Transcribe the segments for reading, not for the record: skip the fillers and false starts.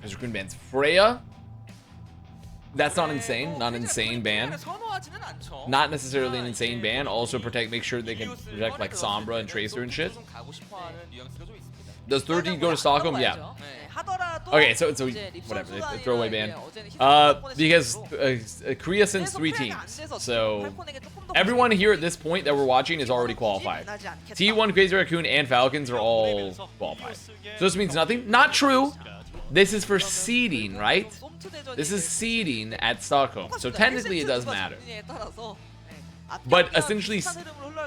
As Raccoon bans Freya. That's not insane. Not an insane ban. Not necessarily an insane ban. Also make sure they can protect like Sombra and Tracer and shit. Does 30 go to Stockholm? Yeah. Okay, so whatever. They throw away ban. Because Korea sends 3 teams. So everyone here at this point that we're watching is already qualified. T1, Crazy Raccoon, and Falcons are all qualified. So this means nothing? Not true. This is for seeding, right? This is seeding at Stockholm. So technically it does matter. But essentially,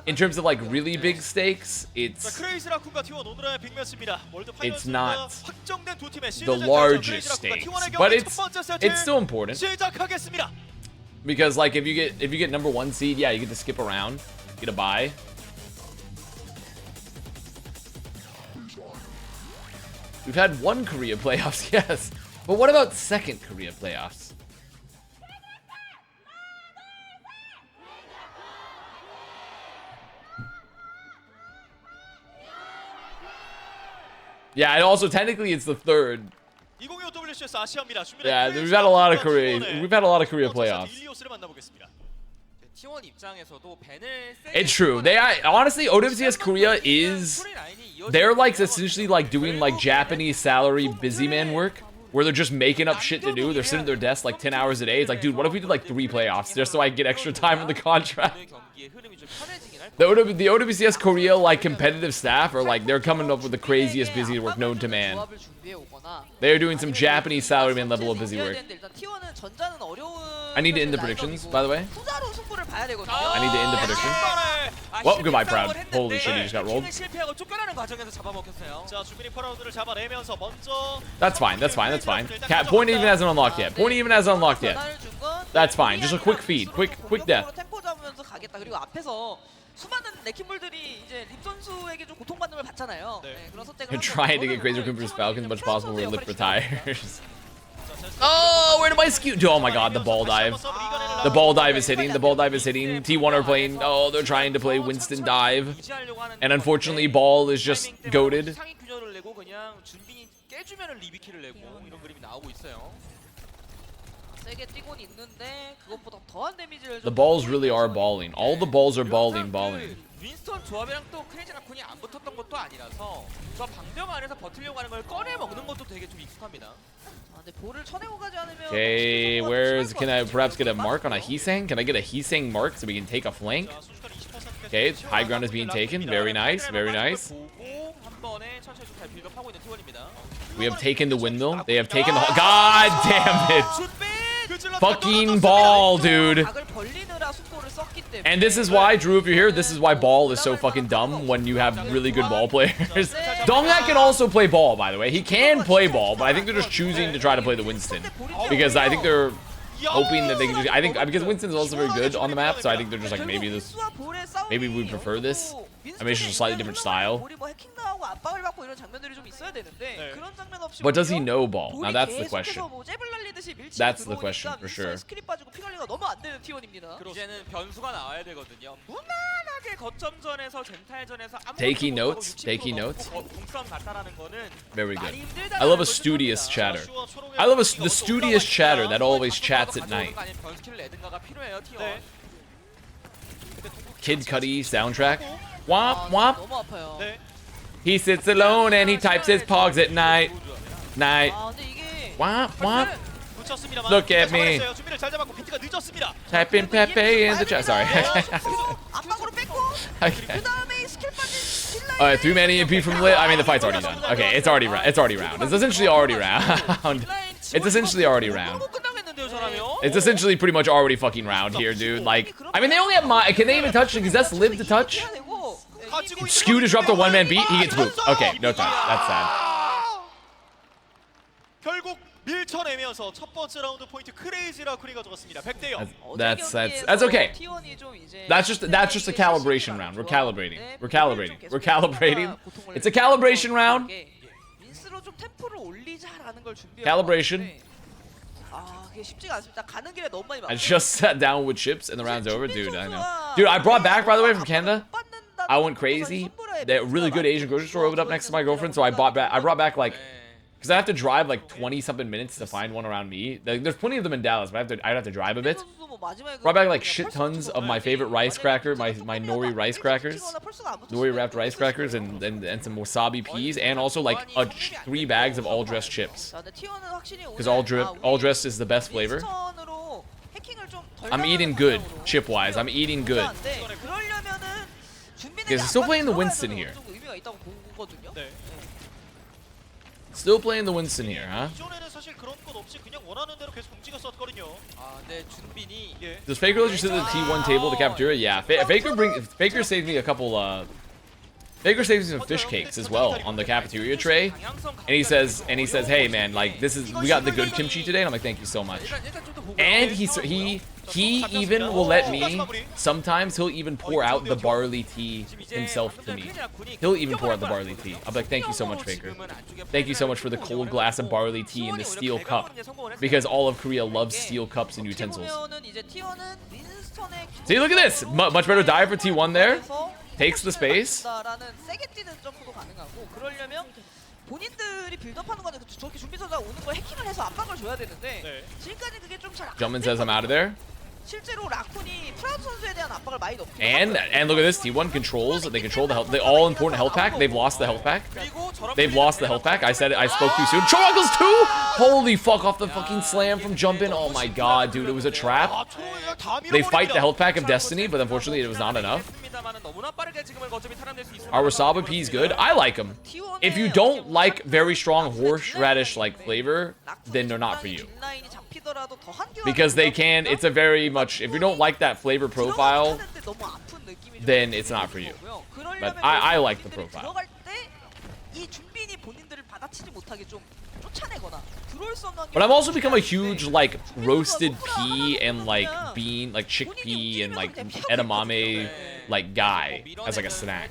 in terms of like really big stakes, it's not the largest stakes, but it's still important. Because like if you get number 1 seed, yeah, you get to skip around, get a bye. We've had 1 Korea playoffs, yes. But what about 2nd Korea playoffs? Yeah, and also technically it's the 3rd. Yeah, we've had a lot of Korea. We've had a lot of Korea playoffs. It's true. Honestly, OWCS Korea they're like essentially like doing like Japanese salary busy man work, where they're just making up shit to do. They're sitting at their desk like 10 hours a day. It's like, dude, what if we did like 3 playoffs just so I get extra time in the contract? The OWCS Korea like competitive staff are like, they're coming up with the craziest busy work known to man. They're doing some Japanese salaryman level of busy work. I need to end the predictions, by the way. I need to end the predictions. Well, goodbye, Proud. Holy shit, he just got rolled. That's fine, that's fine, that's fine. Point even hasn't unlocked yet. Point even hasn't unlocked yet. That's fine. Just a quick feed. Quick death. You're trying to get Crazy Raccoon versus Falcons as much as possible where Lip retires. Oh, where did my skew? Oh my god, the ball dive. The ball dive is hitting. The ball dive is hitting. T1 are playing. Oh, they're trying to play Winston dive. And unfortunately, ball is just goated. The balls really are balling. All the balls are balling. 윈스턴 조합이랑 또 크레이지 라쿤이 안 붙었던 것도 아니라서 저 방벽 안에서 버티려고 하는 걸 꺼내 먹는 것도 되게 좀 익숙합니다. Okay, can I perhaps get a mark on a Heesang? Can I get a Heesang mark so we can take a flank? Okay, high ground is being taken. Very nice, very nice. We have taken the windmill. They have taken the... God damn it! Fucking ball, dude. And this is why, Drew, if you're here, this is why ball is so fucking dumb when you have really good ball players. Donghack can also play ball, by the way. He can play ball, but I think they're just choosing to try to play the Winston. Because I think they're hoping that they can just... because Winston's also very good on the map, so I think they're just like, maybe we prefer this. I mean, it's just a slightly different style. But does he know ball? Now that's the question. That's the question for sure. Taking notes. Taking notes. Very good. I love a studious chatter. I love the studious chatter that always chats at night. Kid Cudi soundtrack. Womp womp. He sits alone and he types his pogs at night. Womp womp. Look at me. Typing Pepe in the chat. Sorry. Okay. Alright, 3-man EMP from Lit. I mean, the fight's already done. Okay, it's already round. It's essentially already round. It's essentially already round. It's essentially pretty much already fucking round here, dude. Like, I mean, they only have can they even touch it? Because that's live to touch. Skew disrupt a 1-man beat. He gets booped. Okay, no touch. That's sad. That's okay. That's just a calibration round. We're calibrating. It's a calibration round. Calibration. I just sat down with chips and the round's over. Dude, I know. Dude, I brought back, by the way, from Canada. I went crazy. That really good Asian grocery store opened up next to my girlfriend, so I brought back like Because I have to drive like 20-something minutes to find one around me. Like, there's plenty of them in Dallas, but I'd have to drive a bit. Brought back like shit tons of my favorite rice cracker, my nori rice crackers, nori wrapped rice crackers, and some wasabi peas, and also like 3 bags of all dressed chips. Because all dressed is the best flavor. I'm eating good, chip wise. I'm eating good. Okay, so still playing the Winston here. Still playing the Winston here, huh? Does Faker let you sit at the T1 table at the cafeteria? Yeah, Faker saved me a couple. Faker saves me some fish cakes as well on the cafeteria tray, and he says, hey man, like we got the good kimchi today, and I'm like, thank you so much. And he even will let me, sometimes he'll even pour out the barley tea himself to me. He'll even pour out the barley tea. I'm like, thank you so much, Faker. Thank you so much for the cold glass of barley tea in the steel cup, because all of Korea loves steel cups and utensils. See, look at this, much better dive for T1 there. Takes the space. Jumpman says I'm out of there. And look at this, T1 controls. They control the all important health pack. They've lost the health pack. They've lost the health pack. I said it. I spoke too soon. Triangles 2. Holy fuck! Off the fucking slam from Jumpman. Oh my god, dude, it was a trap. They fight the health pack of Destiny, but unfortunately, it was not enough. Our wasabi peas good. I like them. If you don't like very strong horseradish like flavor, then they're not for you. Because they can, it's a very much, if you don't like that flavor profile, then it's not for you. But I like the profile. But I've also become a huge like roasted pea and like bean, like chickpea and like edamame like guy as like a snack.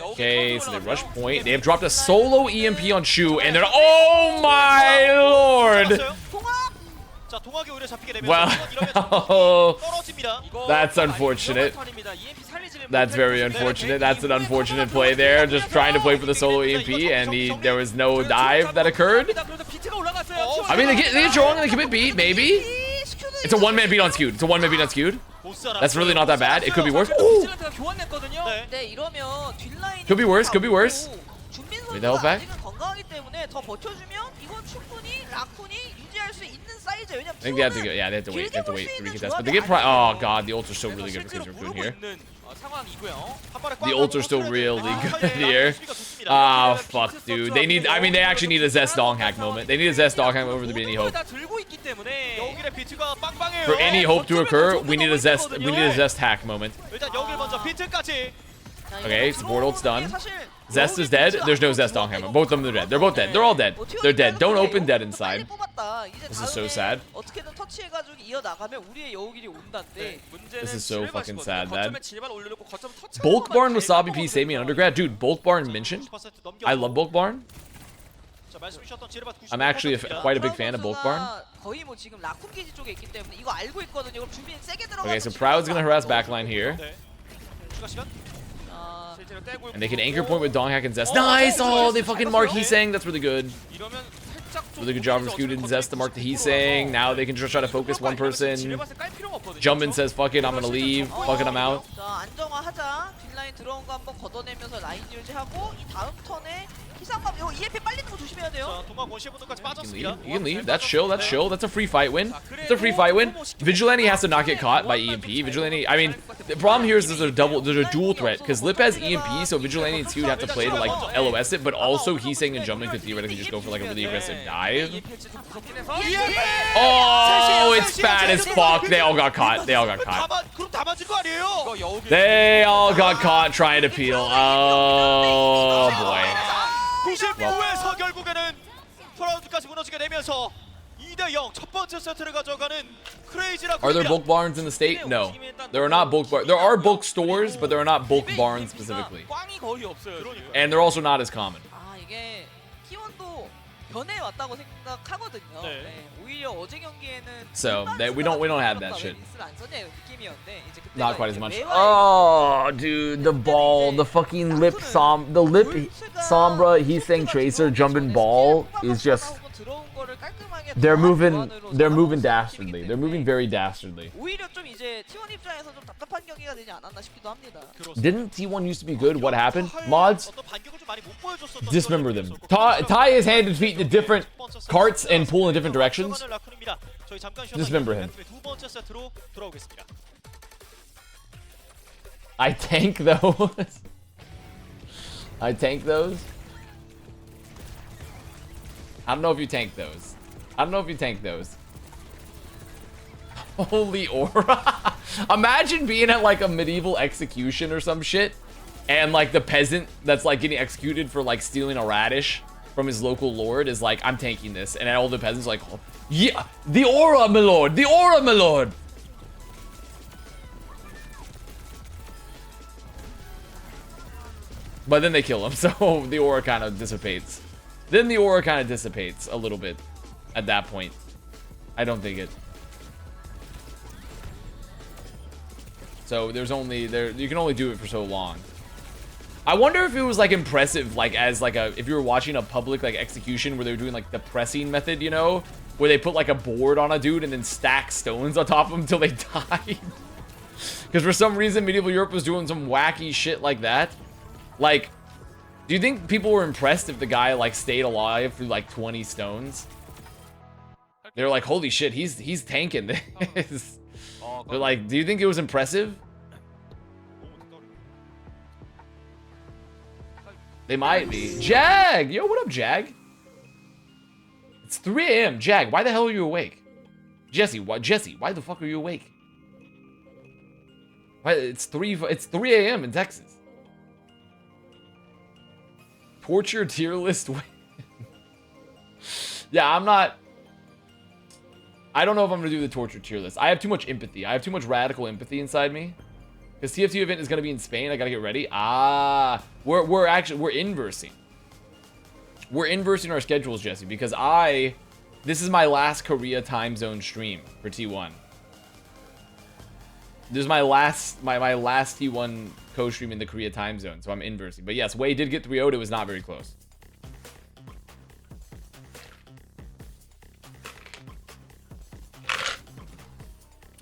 Okay, so they rush point. They have dropped a solo EMP on Shu, and they're, oh my lord! Well, that's unfortunate. That's very unfortunate. That's an unfortunate play there. Just trying to play for the solo EMP, and there was no dive that occurred. I mean, they get strong and they commit beat, maybe. It's a one-man beat on skewed. It's a one-man beat on skewed. That's really not that bad. It could be worse. Ooh. Could be worse. Could be worse. Wait, the health back. I think they have to go. Yeah, they have to wait. They have to wait 3 contests. But they get oh god, the ults are still really good for Raccoon here. The ults are still really good here. Ah, fuck, dude. They need. I mean, they actually need a Zest dong hack moment. They need a Zest dong hack moment for there to be any hope. For any hope to occur, we need a Zest. We need a Zest hack moment. Okay, support ult's done. Zest is dead. There's no Zest dong hammer. Both of them are dead. They're both dead. They're all dead. They're dead. Don't open dead inside. This is so sad. This is so fucking sad, man. Bulk Barn Wasabi P saved me in undergrad. Dude, Bulk Barn mentioned. I love Bulk Barn. I'm actually quite a big fan of Bulk Barn. Okay, so Proud's gonna harass backline here. And they can anchor point with Dong Hack and Zest. Nice! Oh, they fucking mark Heesang. That's really good. Really good job from Scoot and Zest to mark the Heesang. Now they can just try to focus one person. Jumpin says, fuck it, I'm gonna leave. Fuck it, I'm out. You can leave. That's chill. That's chill. That's a free fight win. It's a free fight win. Vigilante has to not get caught by EMP. Vigilante, I mean, the problem here is there's a dual threat because Lip has EMP, so Vigilante and Scoot have to play to like LOS it, but also Heesang and Jumpman could theoretically just go for like a really aggressive dive. Oh, it's bad as fuck. They all got caught. They all got caught. They all got caught trying to peel. Oh boy. Are there bulk barns in the state? No. There are not bulk barns. There are bulk stores, but there are not bulk barns specifically. And they're also not as common. 변해왔다고 생각하거든요. 네. 네, 오히려 어제 경기에는 So we don't have that shit. 안 썼냐 이런 느낌이었는데 이제 그때가 Not quite as 이제 much. 매화의 Oh, dude, the ball, the fucking lip Sombra, he's saying Tracer jumping ball is just. They're moving dastardly. They're moving very dastardly. 오히려 좀 이제 T1 입장에서 좀 답답한 경기가 되지 않았나 싶기도 합니다. Didn't T1 used to be good? What happened? Mods? 어떤 반격을 좀 많이 못 보여줬었던 Dismember them. 시절이 Tie his hand and feet into different carts and pull in different directions. 라쿤입니다. 저희 잠깐 쉬었다 Dismember him. 두 번째 세트로 돌아오겠습니다. I tank those. I tank those. I don't know if you tank those. I don't know if you tank those. Holy aura. Imagine being at like a medieval execution or some shit, and like the peasant that's like getting executed for like stealing a radish from his local lord is like, I'm tanking this. And all the peasants are like, oh, yeah, the aura, my lord, the aura, my lord. But then they kill him, so the aura kind of dissipates. Then the aura kind of dissipates a little bit at that point. I don't think it. So there's only you can only do it for so long. I wonder if it was like impressive, like as like a, if you were watching a public like execution where they were doing like the pressing method, you know, where they put like a board on a dude and then stack stones on top of him until they died. Because for some reason medieval Europe was doing some wacky shit like that. Like, do you think people were impressed if the guy like stayed alive through like 20 stones? They're like, holy shit, he's tanking this. They're like, do you think it was impressive? They might be. Jag! Yo, what up, Jag? It's 3 a.m. Jag, why the hell are you awake? Jesse, why the fuck are you awake? Why, it's 3 a.m. in Texas. Torture tier list win. Yeah, I don't know if I'm gonna do the torture tier list. I have too much empathy. I have too much radical empathy inside me. Because TF2 event is gonna be in Spain. I gotta get ready. Ah, we're inversing. We're inversing our schedules, Jesse, because this is my last Korea time zone stream for T1. This is my last T1 co-stream in the Korea time zone, so I'm inversing. But yes, Wei did get 3-0'd. It was not very close.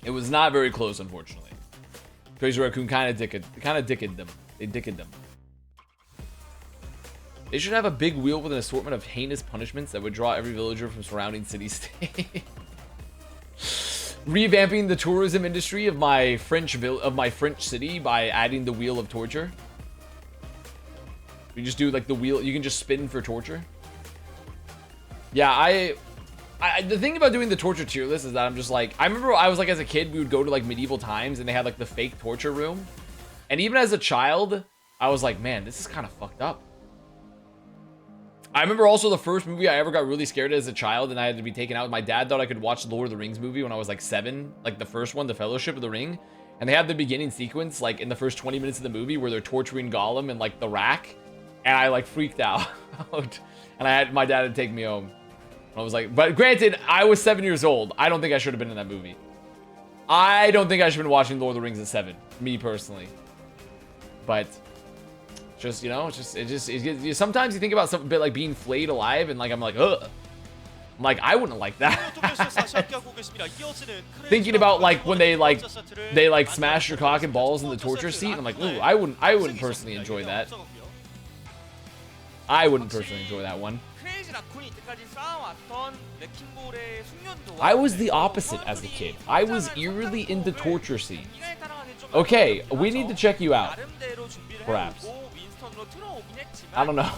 It was not very close, unfortunately. Crazy Raccoon kind of dicked them. They dicked them. They should have a big wheel with an assortment of heinous punishments that would draw every villager from surrounding city-state. Revamping the tourism industry of my French city by adding the wheel of torture. You just do like the wheel. You can just spin for torture. Yeah, the thing about doing the torture tier list is that I'm just like, I remember I was like, as a kid, we would go to like medieval times and they had like the fake torture room. And even as a child, I was like, man, this is kind of fucked up. I remember also the first movie I ever got really scared as a child and I had to be taken out. My dad thought I could watch the Lord of the Rings movie when I was like 7, like the first one, The Fellowship of the Ring. And they have the beginning sequence like in the first 20 minutes of the movie where they're torturing Gollum and like the rack. And I like freaked out. And my dad had to take me home. I was like, but granted, I was 7 years old. I don't think I should have been in that movie. I don't think I should have been watching Lord of the Rings at 7, me personally. But just, you know, sometimes you think about something a bit like being flayed alive and like, I'm like, ugh. I'm like, I wouldn't like that. Thinking about like when they smash your cock and balls in the torture seat, and I'm like, ooh, I wouldn't personally enjoy that. I wouldn't personally enjoy that one. I was the opposite as a kid. I was eerily into torture scenes. Okay, we need to check you out. Perhaps. I don't know.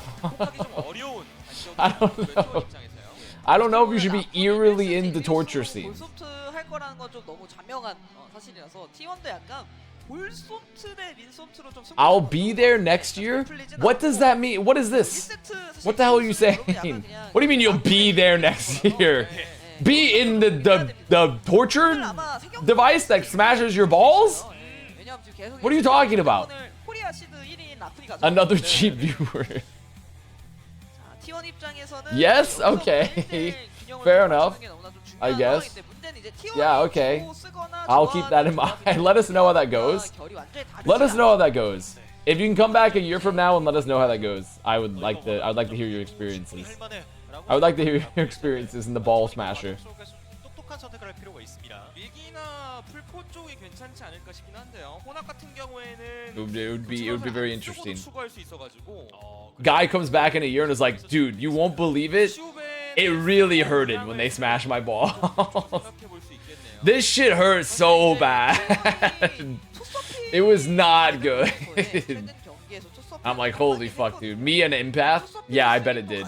I don't know. I don't know if you should be eerily into torture scenes. I'll be there next year? What does that mean? What is this? What the hell are you saying? What do you mean you'll be there next year? Be in the torture device that smashes your balls? What are you talking about? Another cheap viewer. T1 입장에서는 Yes? 여기서 Okay. 1대1 균형을 Fair 좀 enough. 맞추는 게 너무나 좀 I 중요한 guess. 상황인데 문제는 이제 T1이 Yeah, okay. 주로 쓰거나 I'll keep that in 좋아하는 mind. Let us know how that goes. 결이 완전히 Let us 다르지 know how that goes. If you can come back a year from now and let us know how that goes, I'd like to hear your experiences. I would like to hear your experiences in the ball smasher. 똑똑한 선택을 할 필요가 있습니다. 밀기나 풀포 쪽이 괜찮지 않을까 싶긴 한데요. 호낙 같은 경우에는 It would be very interesting. 추가할 수 있어가지고 Guy comes back in a year and is like, dude, you won't believe it. It really hurted when they smashed my ball. This shit hurt so bad. It was not good. I'm like, holy fuck, dude. Me an empath? Yeah, I bet it did.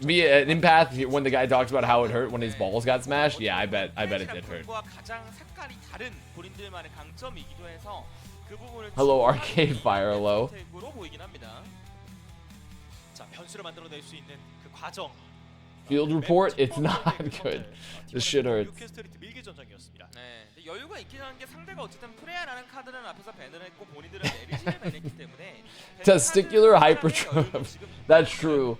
Me an empath when the guy talks about how it hurt when his balls got smashed. Yeah, I bet it did hurt. Hello, Arcade Fire. Hello. 자, 변수를 만들어낼 수 있는 그 과정. Field report, it's not good. This shit hurts. 밀기 전장이었습니다. 네, 근데 여유가 있긴 한 게 상대가 어쨌든 프레야라는 카드는 앞에서 밴을 했고 본인들은 내리시를 밴했기 때문에 Testicular hypertrophy. That's true.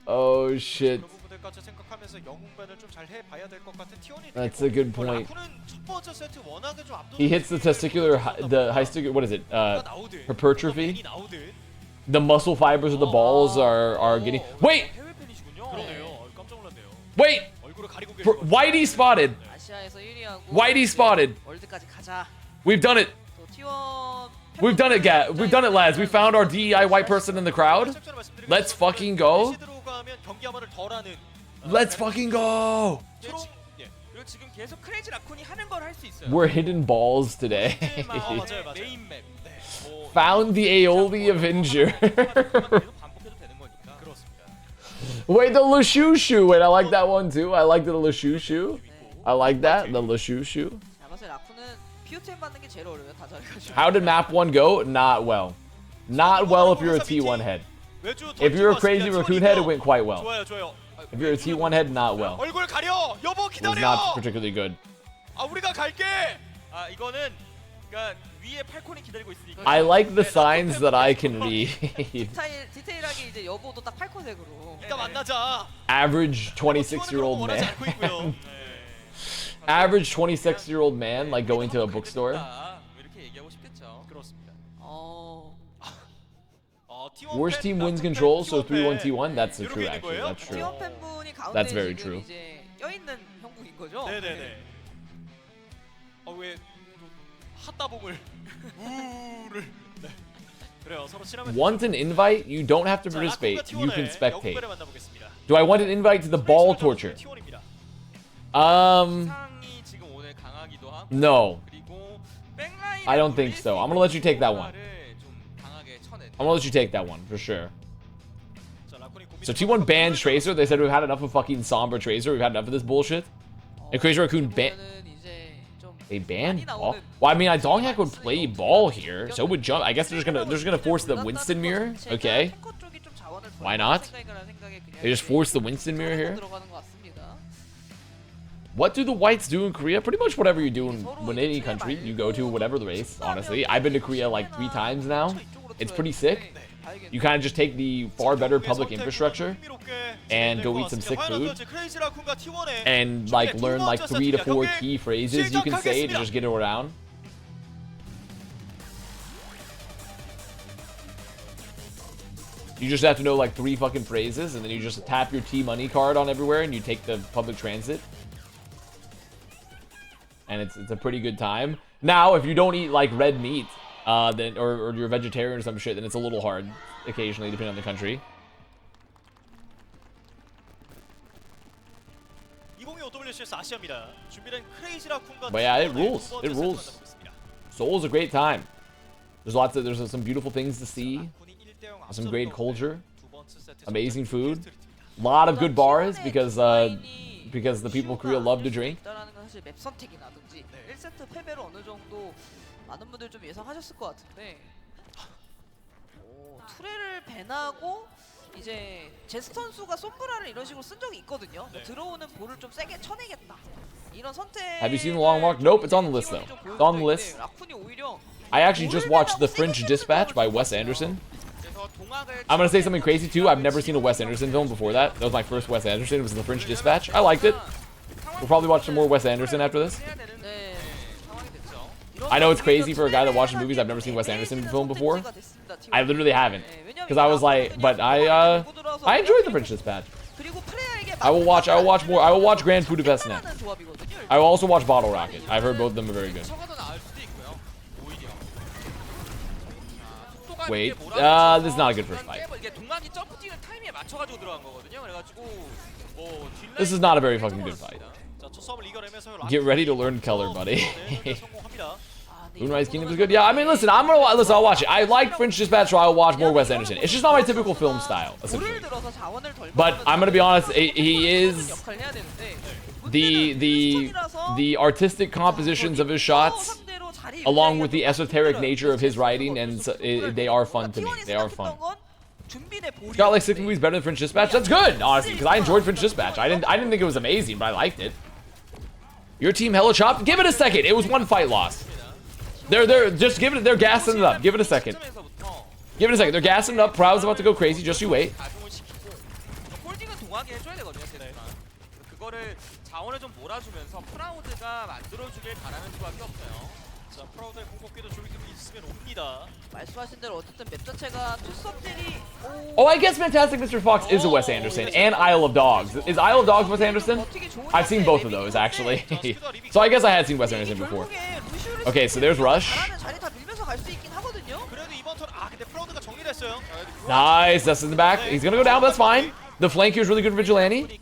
Oh shit. 그 부분들까지 생각하면서 영웅밴을 좀 잘 해봐야 될 것 같은 T1이. That's a good point. 라쿠는 첫 번째 세트 워낙에 좀 압도적으로 He hits the testicular, what is it? 나오듯, Hypertrophy. 밴이 나오듯. The muscle fibers of the balls are getting. Wait, 해외 팬이시군요. 그러네요. 깜짝 놀랐네요. wait. 얼굴을 가리고 Whitey spotted. 아시아에서 1위하고 Whitey spotted. 월드까지 가자. We've done it. 또 T1 We've done it, We've done it, lads. We found our DEI white person in the crowd. Let's fucking go. Let's fucking go. 그리고 지금 계속 크레이지 라쿤이 하는 걸 할 수 있어요. We're hitting balls today. 맞아요. 메인 맵. Found the aioli Avenger. Wait, the Lashushu. Wait, I like that one too. I like the Lashushu. I like that. The Lashushu. 사실 라쿠는 POTM 받는 게 제일 어려워요. 다 잘해가지고. How did map 1 go? Not well. Not well if you're a T1 head. If you're a crazy Raccoon head, it went quite well. 좋아요, 좋아요. If you're a T1 head, not well. 얼굴 가려. 여보 It was 기다려. not particularly good. 아, 우리가 갈게. 아 이거는 그러니까 위에 팔콘이 기다리고 있으니까. I like the signs that I can read. 디테일하게 이제 여보도 딱 8코색으로. 이따 만나자. Average 26-year-old 원하지 man. 않고 있고요. Average 26-year-old man, like going to a bookstore. 이렇게 얘기하고 싶겠죠. 그렇습니다. T1 Worst team wins control, so 3-1 T1. That's true, actually. That's true. T1 팬분이 가운데 That's very 지금 true. 이제 껴있는 형국인 거죠? 네네네. 왜 핫다봉을 우를. 네. 그래요. 서로 친하면. Want an invite? You don't have to participate. You can spectate. 영웅배를 만나보겠습니다. Do I want an invite to the ball torture? T1입니다. 상이 지금 오늘 강하기도 하고. No. 그리고 백라인. I don't think so. I'm gonna let you take that one. 좀 강하게 쳐내. I'm gonna let you take that one, for sure. 자, 라쿤이 고민 So T1 banned Tracer. They said we've had enough of fucking Sombra Tracer. We've had enough of this bullshit. And Crazy Raccoon banned. They banned ball? Well, I mean, Donghack would play ball here. So would Jump. I guess they're just gonna force the Winston mirror. Okay. Why not? They just force the Winston mirror here. What do the whites do in Korea? Pretty much whatever you do in any country you go to, whatever the race, honestly. I've been to Korea like 3 times now. It's pretty sick. You kind of just take the far better public infrastructure and go eat some sick food and like learn like 3 to 4 key phrases you can say to just get it around. You just have to know like 3 fucking phrases and then you just tap your T-money card on everywhere and you take the public transit. And it's a pretty good time. Now, if you don't eat like red meat, then or you're a vegetarian or some shit, then it's a little hard occasionally, depending on the country. But yeah, it rules. It rules. Seoul's a great time. There's some beautiful things to see. Some great culture. Amazing food. A lot of good bars because the people of Korea love to drink. 사실 맵 선택이라든지 1세트 패배를 어느 정도 많은 분들 좀 예상하셨을 것 같은데 투레를 밴하고 이제 제스 선수가 솜브라를 이런 식으로 쓴 적이 있거든요. 들어오는 볼을 좀 세게 쳐내겠다 이런 선택. Have you seen the long mark? Nope, it's on the list though. It's on the list. 라쿤이 오히려 I actually just watched The French Dispatch by Wes Anderson. I'm gonna say something crazy too. I've never seen a Wes Anderson film before that. That was my first Wes Anderson. It was The French Dispatch. I liked it. We'll probably watch some more Wes Anderson after this. 네, 상황이 됐죠. I know it's crazy for a guy that watches movies. I've never seen Wes Anderson film before. I literally haven't, because I was like, but I enjoyed The French Dispatch. I will watch more. I will watch Grand Budapest next. I will also watch Bottle Rocket. I've heard both of them are very good. Wait, this is not a good first fight. This is not a very fucking good fight. Get ready to learn color, buddy. Moonrise Kingdom is good. Yeah, I mean, listen, I'll watch it. I like French Dispatch, so I'll watch more Wes Anderson. It's just not my typical film style, essentially. But I'm gonna be honest, he is the artistic compositions of his shots, along with the esoteric nature of his writing, and they are fun to me. They are fun. Got like 6 movies better than French Dispatch. That's good, honestly, because I enjoyed French Dispatch. I didn't think it was amazing, but I liked it. Your team hella chopped. Give it a second. It was one fight loss. They're just give it. They're gassing it up. Give it a second. Give it a second. They're gassing it up. Proud's about to go crazy. Just you wait. 자원을 좀 몰아주면서 프라우드가 만들어주길 바라는 수밖에 없어요. 자, 프라우드의 공격기도 좀 있으면 옵니다. 말씀하신 대로 어쨌든 맵 자체가 투섭들이 Oh, I guess Fantastic Mr. Fox is a Wes Anderson, and Isle of Dogs. Is Isle of Dogs Wes Anderson? I've seen both of those, actually. So I guess I had seen Wes Anderson before. Okay, so there's Rush. Nice, that's in the back. He's gonna go down, but that's fine. The flank here is really good for Vigilante.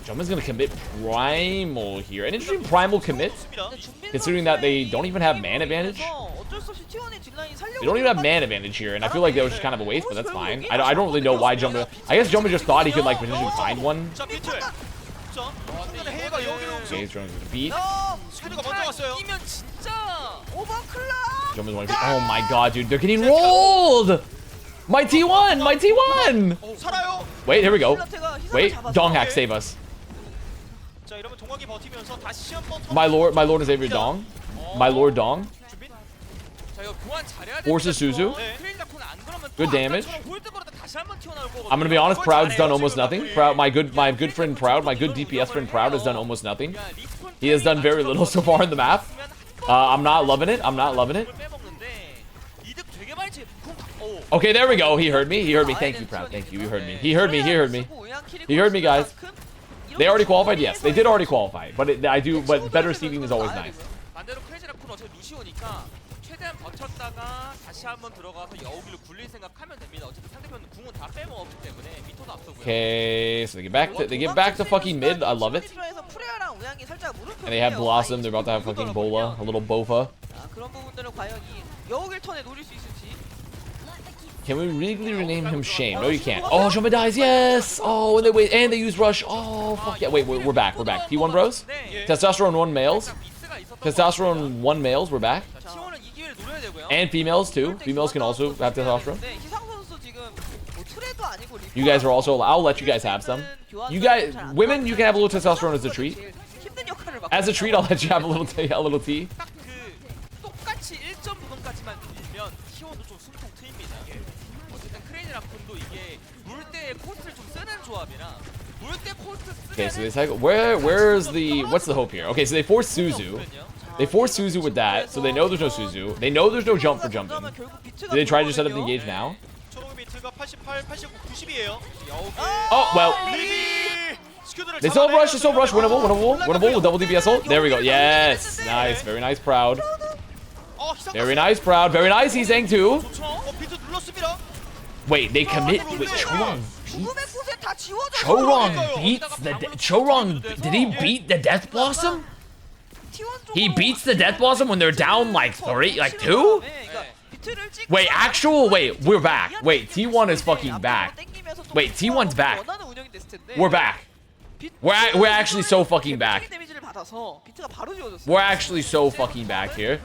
Jumpman's gonna commit Primal here. An interesting Primal commit, considering that they don't even have man advantage. They don't even have man advantage here, and I feel like that was just kind of a waste, but that's fine. I don't really know why Jumpman. I guess Jumpman just thought he could like potentially find one. Okay, he's trying to beat. Jumpman's one. Oh my god, dude, they're getting rolled! My T1! My T1! Wait, here we go. Wait, Donghack, save us. My lord and Xavier Dong. My lord Dong. Forces Suzu. Good damage. I'm gonna be honest, Proud's done almost nothing. My good friend Proud, my good DPS friend Proud has done almost nothing. He has done very little so far in the map. I'm not loving it. I'm not loving it. Okay, there we go. He heard me. He heard me. Thank you, Proud. Thank you. You heard me. He heard me. He heard me. He heard me, guys. They already qualified? Yes, they did already qualify. But but better seeding is always nice. Okay, so they get back to fucking mid. I love it. And they have Blossom. They're about to have fucking Bola, a little Bofa. Can we really rename him Shame? No, you can't. Oh, Jumba dies. Yes. Oh, and they use Rush. Oh, fuck yeah. Wait, we're back. We're back. T1 bros. Testosterone 1 males. Testosterone 1 males. We're back. And females too. Females can also have testosterone. You guys are also. I'll let you guys have some. You guys, women, you can have a little testosterone as a treat. As a treat, I'll let you have a little tea. Okay, so they cycle. Where's the? What's the hope here? Okay, so they force Suzu. They force Suzu with that, so they know there's no Suzu. They know there's no jump for jumping. Did they try to just set up the engage now? Oh well. They still rush. They still rush. Winnable with double DPS ult. There we go. Yes, nice. Very nice. Proud. Very nice. Proud. Very nice. He's saying too. Wait, they commit with Chorong. Chorong beats the Chorong. Did he beat the Death Blossom? He beats the Death Blossom when they're down like 2? Wait, we're back. Wait, T1 is fucking back. Wait, T1's back. We're back. We're actually so fucking back. We're actually so fucking back here.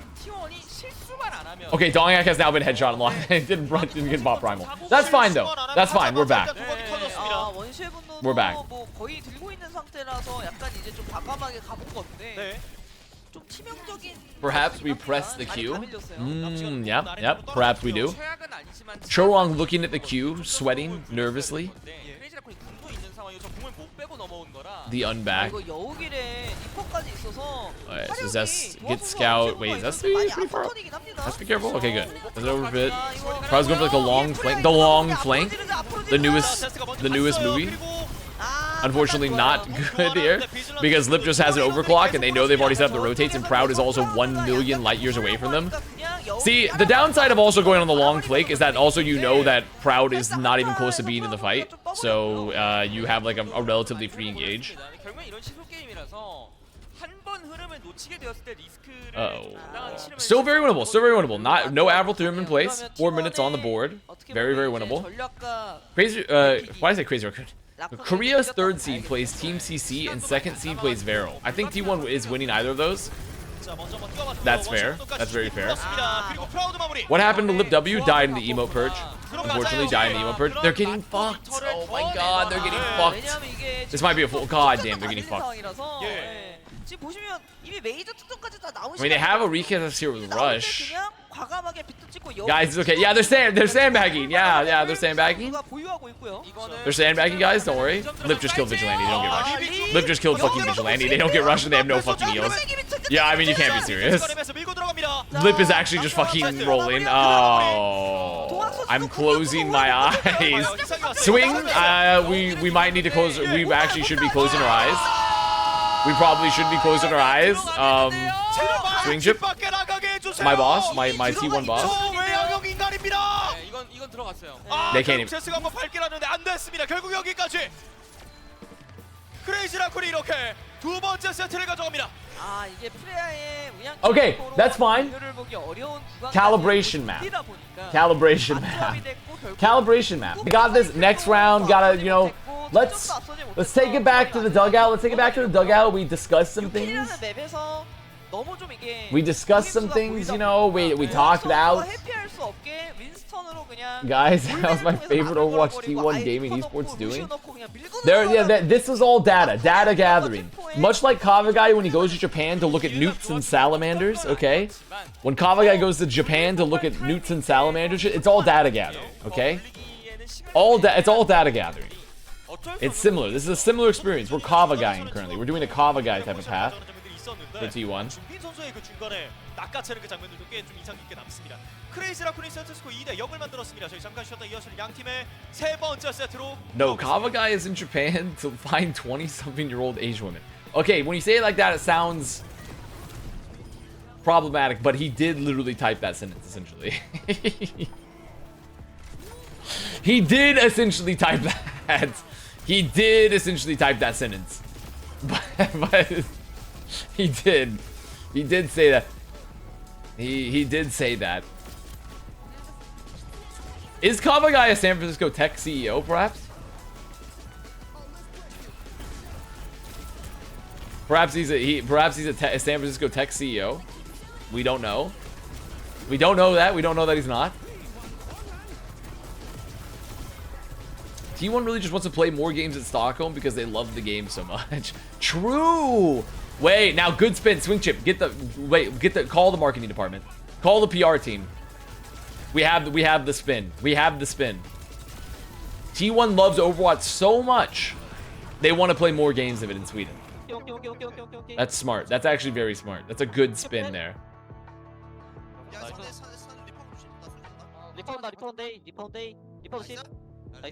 Okay, Dongyak has now been headshot unlocked. Didn't get bot primal. That's fine though. That's fine. We're back. 원시의 분노도 We're back. 뭐 거의 들고 있는 상태라서 약간 이제 좀 과감하게 가본 건데 네. 좀 치명적인. Perhaps we press the 많이 Q. 다 밀렸어요. Yep. Perhaps we do. 최악은 아니지만 Chorong looking at the Q, sweating nervously. 크레이지 라쿤이 궁도 있는 상황이고 저 궁을 못 빼고 넘어온 거라. The unback. 이거 여우길에 리퍼까지 있어서 Alright, so 화력이 Zest 도화 gets 선수가 scout. 원시의 Wait, 분노가 Zest 있어서 많이 pretty far 아픈 up. 턴이긴 합니다. Let's be careful. Okay, good. Is it over a bit? 자, 이거 Crowd's going for like the long flank. The long flank. The newest movie. Unfortunately, not good here because Lip just has an overclock and they know they've already set up the rotates, and Proud is also 1 million light years away from them. See, the downside of also going on the long flank is that also you know that Proud is not even close to being in the fight, so you have like a relatively free engage. 결국엔 이런 시소 게임이라서 한 번 흐름을 놓치게 되었을 때 리스크를 Uh-oh. 당당하게 치르면 Still very winnable. Still very winnable. Not no Avril threw him in place. 4 minutes on the board. Very winnable. Crazy. Why did I say Crazy Raccoon? Korea's 3rd seed plays Team CC and 2nd seed plays Vero. I think T1 is winning either of those. That's fair. That's very fair. What happened to Lip W? Died in the emote purge. Unfortunately, died in the emote purge. They're getting fucked. Oh my god, they're getting fucked. This might be a full. God damn, they're getting fucked. 지금 보시면 이미 메이저 특전까지 다 나오시고. I mean, they have a recast here with Rush. 그냥 과감하게 비트 찍고 Guys, it's okay. Yeah, they're sandbagging. Yeah, they're sandbagging. 보유하고 있고요. They're sandbagging, guys. Don't worry. Lip just killed Vigilante. They don't get rushed. Lip just killed fucking Vigilante. They don't get rushed and they have no fucking heals. Yeah, I mean, you can't be serious. Lip is actually just fucking rolling. Oh, I'm closing my eyes. Swing. We might need to close. We actually should be closing our eyes. We probably should be closing our eyes. Swing chip. My boss, my T1 boss. 이건 들어갔어요. They can't even. 제스가 한번 발길하는데 안 됐습니다. 결국 여기까지. 크레이지 라쿤이 이렇게 두 번째 세트를 가져갑니다. 아 이게 프레야의 우양. Okay, that's fine. Calibration map. Calibration map. Calibration map. We got this. Next round, gotta, you know, let's take it back to the dugout. Let's take it back to the dugout. We discussed some things. We discussed some things, you know. We talked it out. Guys, that was my favorite Overwatch T1 gaming esports doing. This is all data gathering. Much like Kavagai when he goes to Japan to look at newts and salamanders, okay? When Kavagai goes to Japan to look at newts and salamanders, it's all data gathering, okay? It's all data gathering. It's similar. This is a similar experience. We're Kavagaiing currently. We're doing a Kavagai type of path for T1. 낚아채는 그 장면들도 꽤 좀 인상 깊게 남습니다. 크레이지 라쿤이 세트 스코어 2대 0을 만들었습니다. 저희 잠깐 쉬었다 이어서 양 팀의 세 번째 세트로. No, Kavagai is in Japan to find 20-something-year-old Asian women. Okay, when you say it like that, it sounds problematic, but he did literally type that sentence, essentially. He did essentially type that. He did essentially type that sentence. But he did. He did say that. He did say that. Is Kavagai a San Francisco tech CEO, perhaps? Perhaps he's a San Francisco tech CEO. We don't know. We don't know that. We don't know that he's not. T1 really just wants to play more games at Stockholm because they love the game so much. True. Wait, now good spin, swing chip. Call the marketing department. Call the PR team. We have the spin. We have the spin. T1 loves Overwatch so much. They want to play more games of it in Sweden. That's smart. That's actually very smart. That's a good spin there.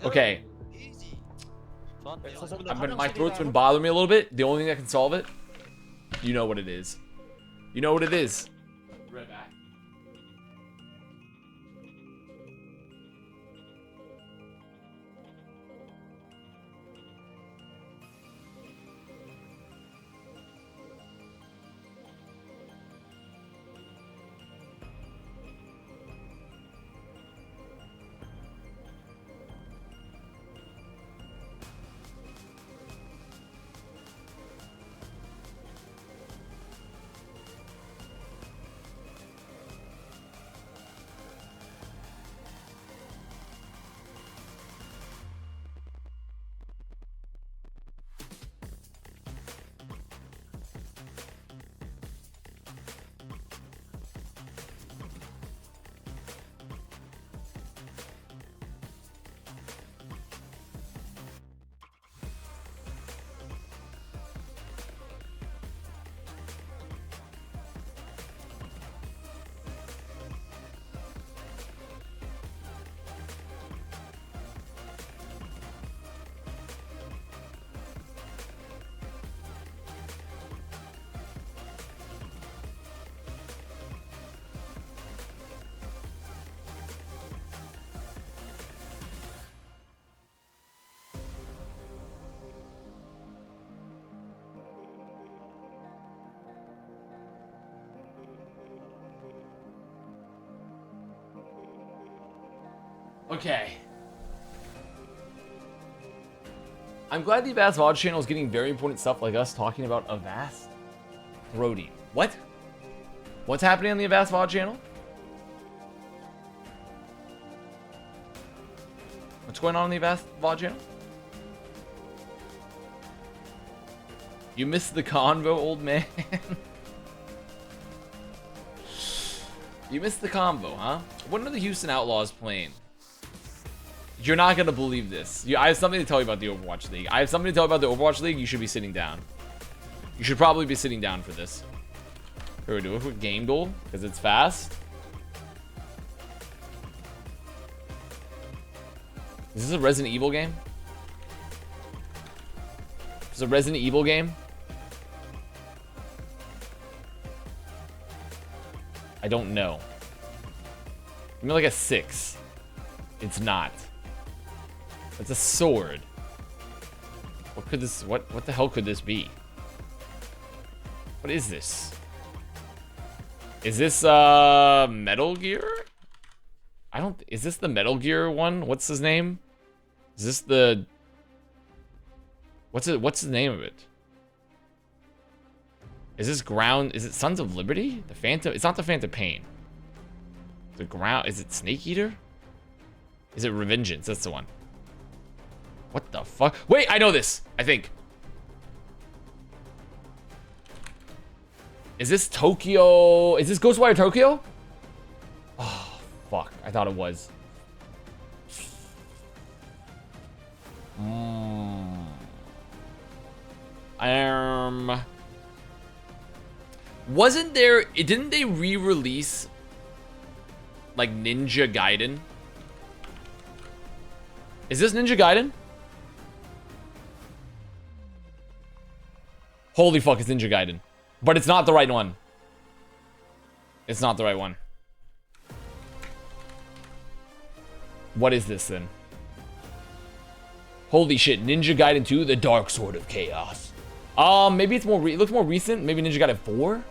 Okay. My throat's been bothering me a little bit. The only thing that can solve it, you know what it is. You know what it is. Right back. Okay. I'm glad the Avast VOD channel is getting very important stuff like us talking about Avast throating. What? What's happening on the Avast VOD channel? What's going on the Avast VOD channel? You missed the convo, old man. You missed the combo, huh? When are the Houston Outlaws playing? You're not gonna believe this. I have something to tell you about the Overwatch League. I have something to tell you about the Overwatch League. You should be sitting down. You should probably be sitting down for this. Here we do a quick game duel because it's fast. Is this a Resident Evil game? Is it a Resident Evil game? I don't know. Give me like a 6. It's not. It's a sword. What could this? What the hell could this be? What is this? Is this Metal Gear? I don't. Is this the Metal Gear one? What's his name? Is this the? What's it? What's the name of it? Is this Ground? Is it Sons of Liberty? The Phantom? It's not the Phantom Pain. The Ground? Is it Snake Eater? Is it Revengeance? That's the one. What the fuck? Wait, I know this. I think. Is this Tokyo? Is this Ghostwire Tokyo? Oh, fuck. I thought it was. Wasn't there... Didn't they re-release like Ninja Gaiden? Is this Ninja Gaiden? Holy fuck, it's Ninja Gaiden. But it's not the right one. It's not the right one. What is this then? Holy shit, Ninja Gaiden 2, The Dark Sword of Chaos. Maybe it's more, it looks more recent. Maybe Ninja Gaiden 4?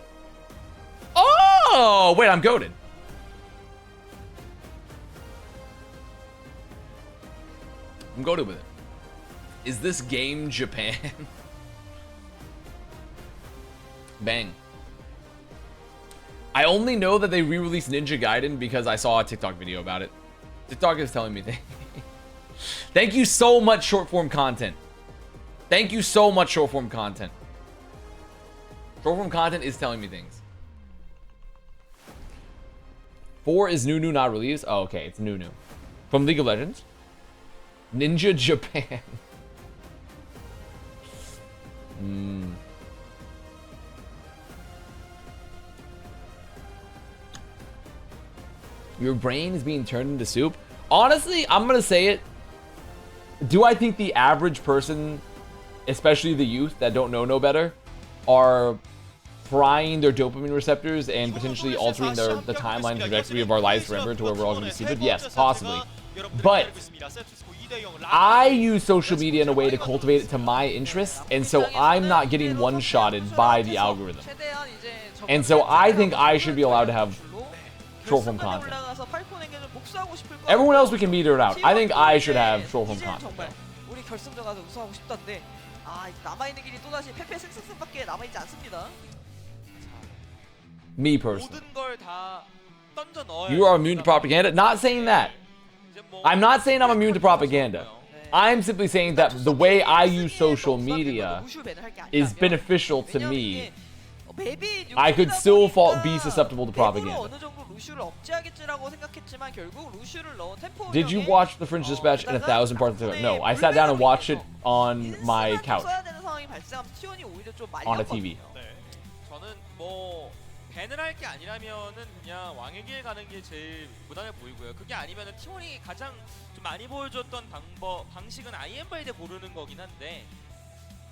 Oh, wait, I'm goated. I'm goated with it. Is this game Japan? Bang. I only know that they re-released Ninja Gaiden because I saw a TikTok video about it. TikTok is telling me things. Thank you so much, short form content. Thank you so much, short form content. Short form content is telling me things. 4 is Nunu not released? Oh, okay, it's Nunu. From League of Legends. Ninja Japan. Your brain is being turned into soup. Honestly, I'm gonna say it. Do I think the average person, especially the youth that don't know no better, are frying their dopamine receptors and potentially altering the timeline trajectory of our lives forever to where we're all gonna be stupid? Yes, possibly. But I use social media in a way to cultivate it to my interests, and so I'm not getting one-shotted by the algorithm. And so I think I should be allowed to have short form content. Everyone else we can meter it out. I think I should have short form content. 우리 결승전 가서 우승하고 싶다는데 남아있는 길이 또다시 패패 승승승밖에 남아있지 않습니다. Me personally. 모든 걸 다 던져 넣어야 You are immune to propaganda? Not saying that. I'm not saying I'm immune to propaganda. I'm simply saying that the way I use social media is beneficial to me. I could still be susceptible to propaganda. Did you watch The Fringe Dispatch in 1,000 parts? No, I sat down and watched it on my couch. On a TV. 저는 뭐 밴을 할 게 아니라면은 그냥 왕의 길 가는 게 제일 무난해 보이고요. 그게 아니면은 T1이 가장 좀 많이 보여줬던 방식은 아이엠바이드 고르는 거긴 한데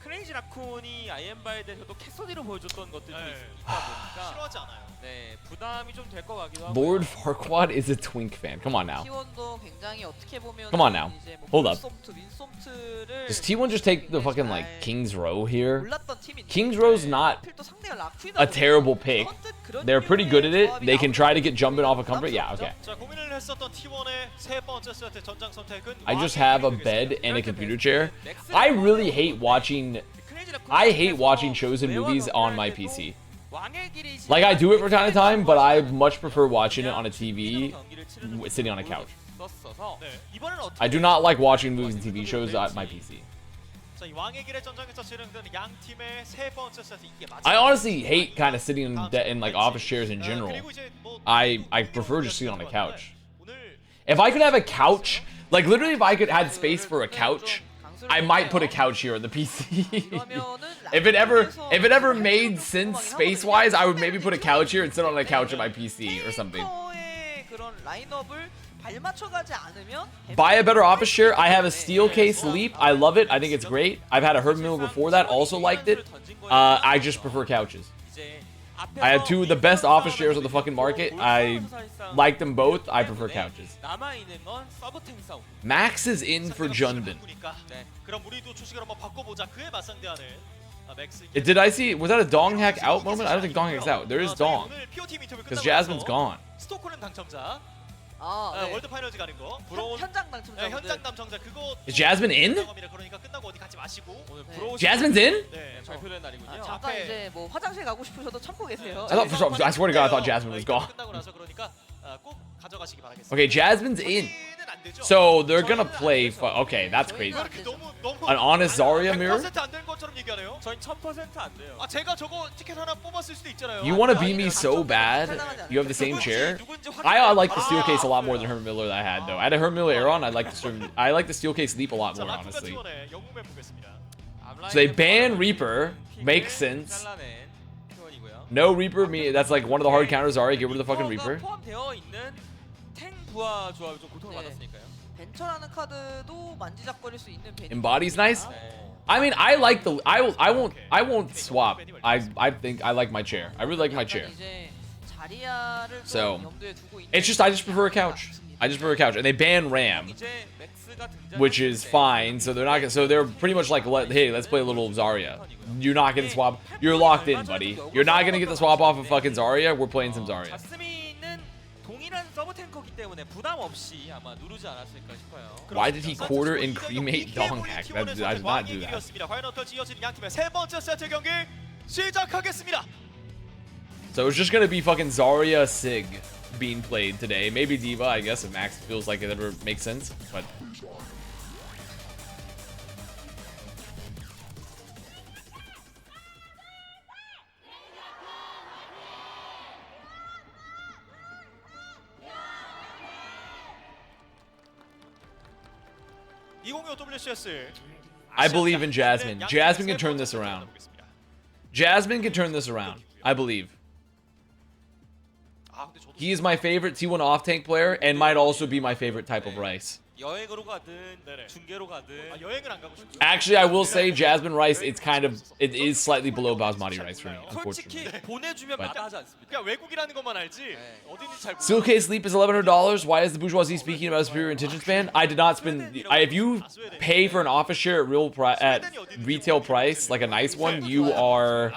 크레이지 라쿤이 아이엠바이드에서도 캐서디로 보여줬던 것들이 좀 있다 보니까 싫어하지 않아요. 네, 부담이 좀 될 것 같기도 하고. Lord Farquaad is a Twink fan. Come on now. T1도 굉장히 어떻게 보면 Come on now. Hold up. 윈솜트를 Does T1 just take the fucking like King's Row here? 몰랐던 팀인데 King's Row's not 필도 상대가 라쿠이다 a terrible pick. 선뜻 They're pretty good at it. They can try to get jumping off a comfort. Yeah, okay. 자, 고민을 했었던 T1의 세 번째 세트 전장 선택은 I just have a bed and a computer chair. I really hate watching. I hate watching shows and movies on my PC. Like, I do it from time to time, but I much prefer watching it on a TV, sitting on a couch. 네, 이번엔 어떻게 I do not like watching movies and TV shows on my PC. 자, 이 왕의 길의 전장에서 진행되는 양 팀의 세 번째 세트 이게 맞아요. I honestly hate kind of sitting in like office chairs in general. 그리고 이제 뭐 I prefer just sitting on a couch. 오늘 If I could have a couch, like literally if I could had space for a couch, I might put a couch here on the PC. if it ever made sense space-wise, I would maybe put a couch here and sit on a couch on my PC or something. Buy a better office chair. I have a steel case Leap. I love it. I think it's great. I've had a Herb Miller before that. Also liked it. I just prefer couches. I have two of the best office chairs on the fucking market. I like them both. I prefer couches. Max is in for Jundin. 그럼 우리도 초식을 한번 바꿔보자. 그에 맞상대하는 Did I see? Was that a Dong hack out moment? I don't think Dong hack's out. There is Dong. Because Jasmine's gone. 스토콜은 당첨자. 네. 월드 파이널즈 가는 거. 현장 당첨자. 현장 당첨자 그거. Is Jasmine in? 그러니까 끝나고 어디 가지 마시고. Jasmine's in? 네. 발표된 날이군요. 잠깐 이제 뭐 화장실 가고 싶으셔도 참고 계세요. I swear to God, I thought Jasmine was gone. 끝나고 나서 그러니까 꼭 가져가시기 바라겠습니다. Okay, Jasmine's in. So they're gonna play. Okay, that's crazy. An honest Zarya mirror? 100% 안 된 것처럼 얘기하네요. 저희 1000% 안 돼요. 아 제가 저거 티켓 하나 뽑았을 수도 있잖아요. You want to beat me so bad? You have the same chair? I like the steel case a lot more than Herman Miller that I had though. I had a Herman Miller Aeron. I like the steel case Leap a lot more honestly. So they ban Reaper. Makes sense. No Reaper, that's like one of the hard counters. Zarya, get rid of the fucking Reaper. 포함되어 있는 탱 부하 조합이 좀 고통을 받았으니까요. 벤처라는 카드도 만지작거릴 수 있는 벤. Embodies nice. I mean, I like the. I won't swap. I think I like my chair. I really like my chair. So it's just I just prefer a couch. I just prefer a couch, and they ban Ram, which is fine. So they're not gonna. So they're pretty much like, hey, let's play a little Zarya. You're not gonna swap. You're locked in, buddy. You're not gonna get the swap off of fucking Zarya. We're playing some Zarya. Why did he quarter and cremate Dong hack? I did not do that. So it's just gonna be fucking Zarya Sig being played today. Maybe Diva, I guess, if Max feels like it ever makes sense. But 2025 OWCS. I believe in Jasmine. Jasmine can turn this around. Jasmine can turn this around. I believe. He is my favorite T1 off-tank player and might also be my favorite type of Rice. Actually, I will say Jasmine Rice, it is slightly below Basmati Rice for me, unfortunately. Steel case Leap is $1,100. Why is the bourgeoisie speaking about a superior intentions ban? I did not spend. If you pay for an office share at retail price, like a nice one, you are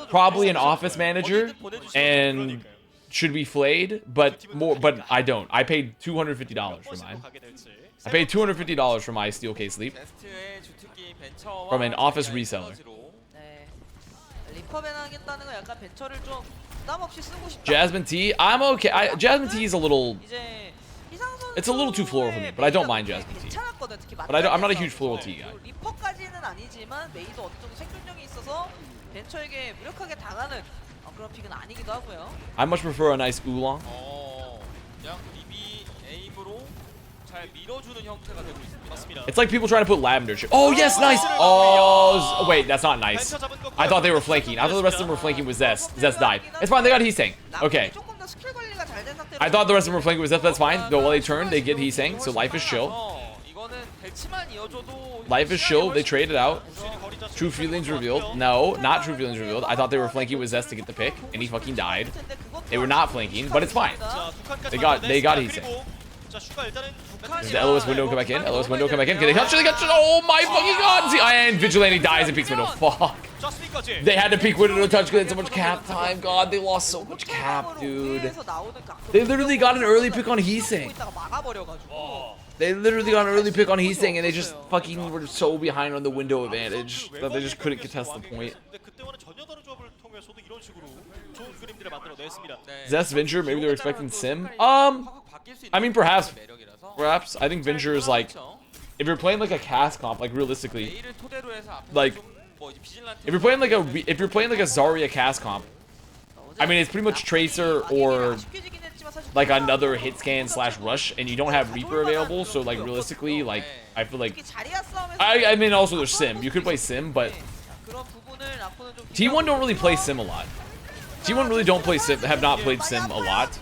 probably an office manager and should be flayed, but I don't. I paid $250 for mine. I paid $250 for my steel case Leap from an office reseller. Jasmine T, I'm okay. Jasmine T is a little. It's a little too floral for me, but I don't mind Jasmine T. But I'm not a huge floral T guy. I much prefer a nice oolong. It's like people trying to put lavender shit. Oh yes, nice. Oh wait, that's not nice. I thought they were flanking. I thought the rest of them were flanking with Zest. Zest died. It's fine. They got Heesang. Okay. I thought the rest of them were flanking with Zest. That's fine. Though while they turn, they get Heesang. So life is chill. Life is chill. They traded out. True feelings revealed. No, not true feelings revealed. I thought they were flanking with Zest to get the pick, and he fucking died. They were not flanking, but it's fine. They got Heesang. Does the LOS window come back in? LOS window come back in? Can they catch it? Oh my fucking god! See, and Vigilante dies and peeks window. Fuck. 자스민까지. They had to peek window to touch because they had so much cap time. God, they lost so much cap, dude. They literally got an early pick on Heesing. They literally got an early pick on Heesing, and they just fucking were so behind on the window advantage that they just couldn't contest the point. Zest Venture, maybe they're expecting Sim. I mean, perhaps. I think Venture is like, if you're playing like a cast comp, like realistically, like if you're playing like a Zarya cast comp, I mean it's pretty much Tracer or like another hit scan slash rush, and you don't have Reaper available. So like realistically, like I feel like I mean also there's Sim. You could play Sim, but T1 don't really play Sim a lot. T1 really don't play Sim. Have not played Sim a lot.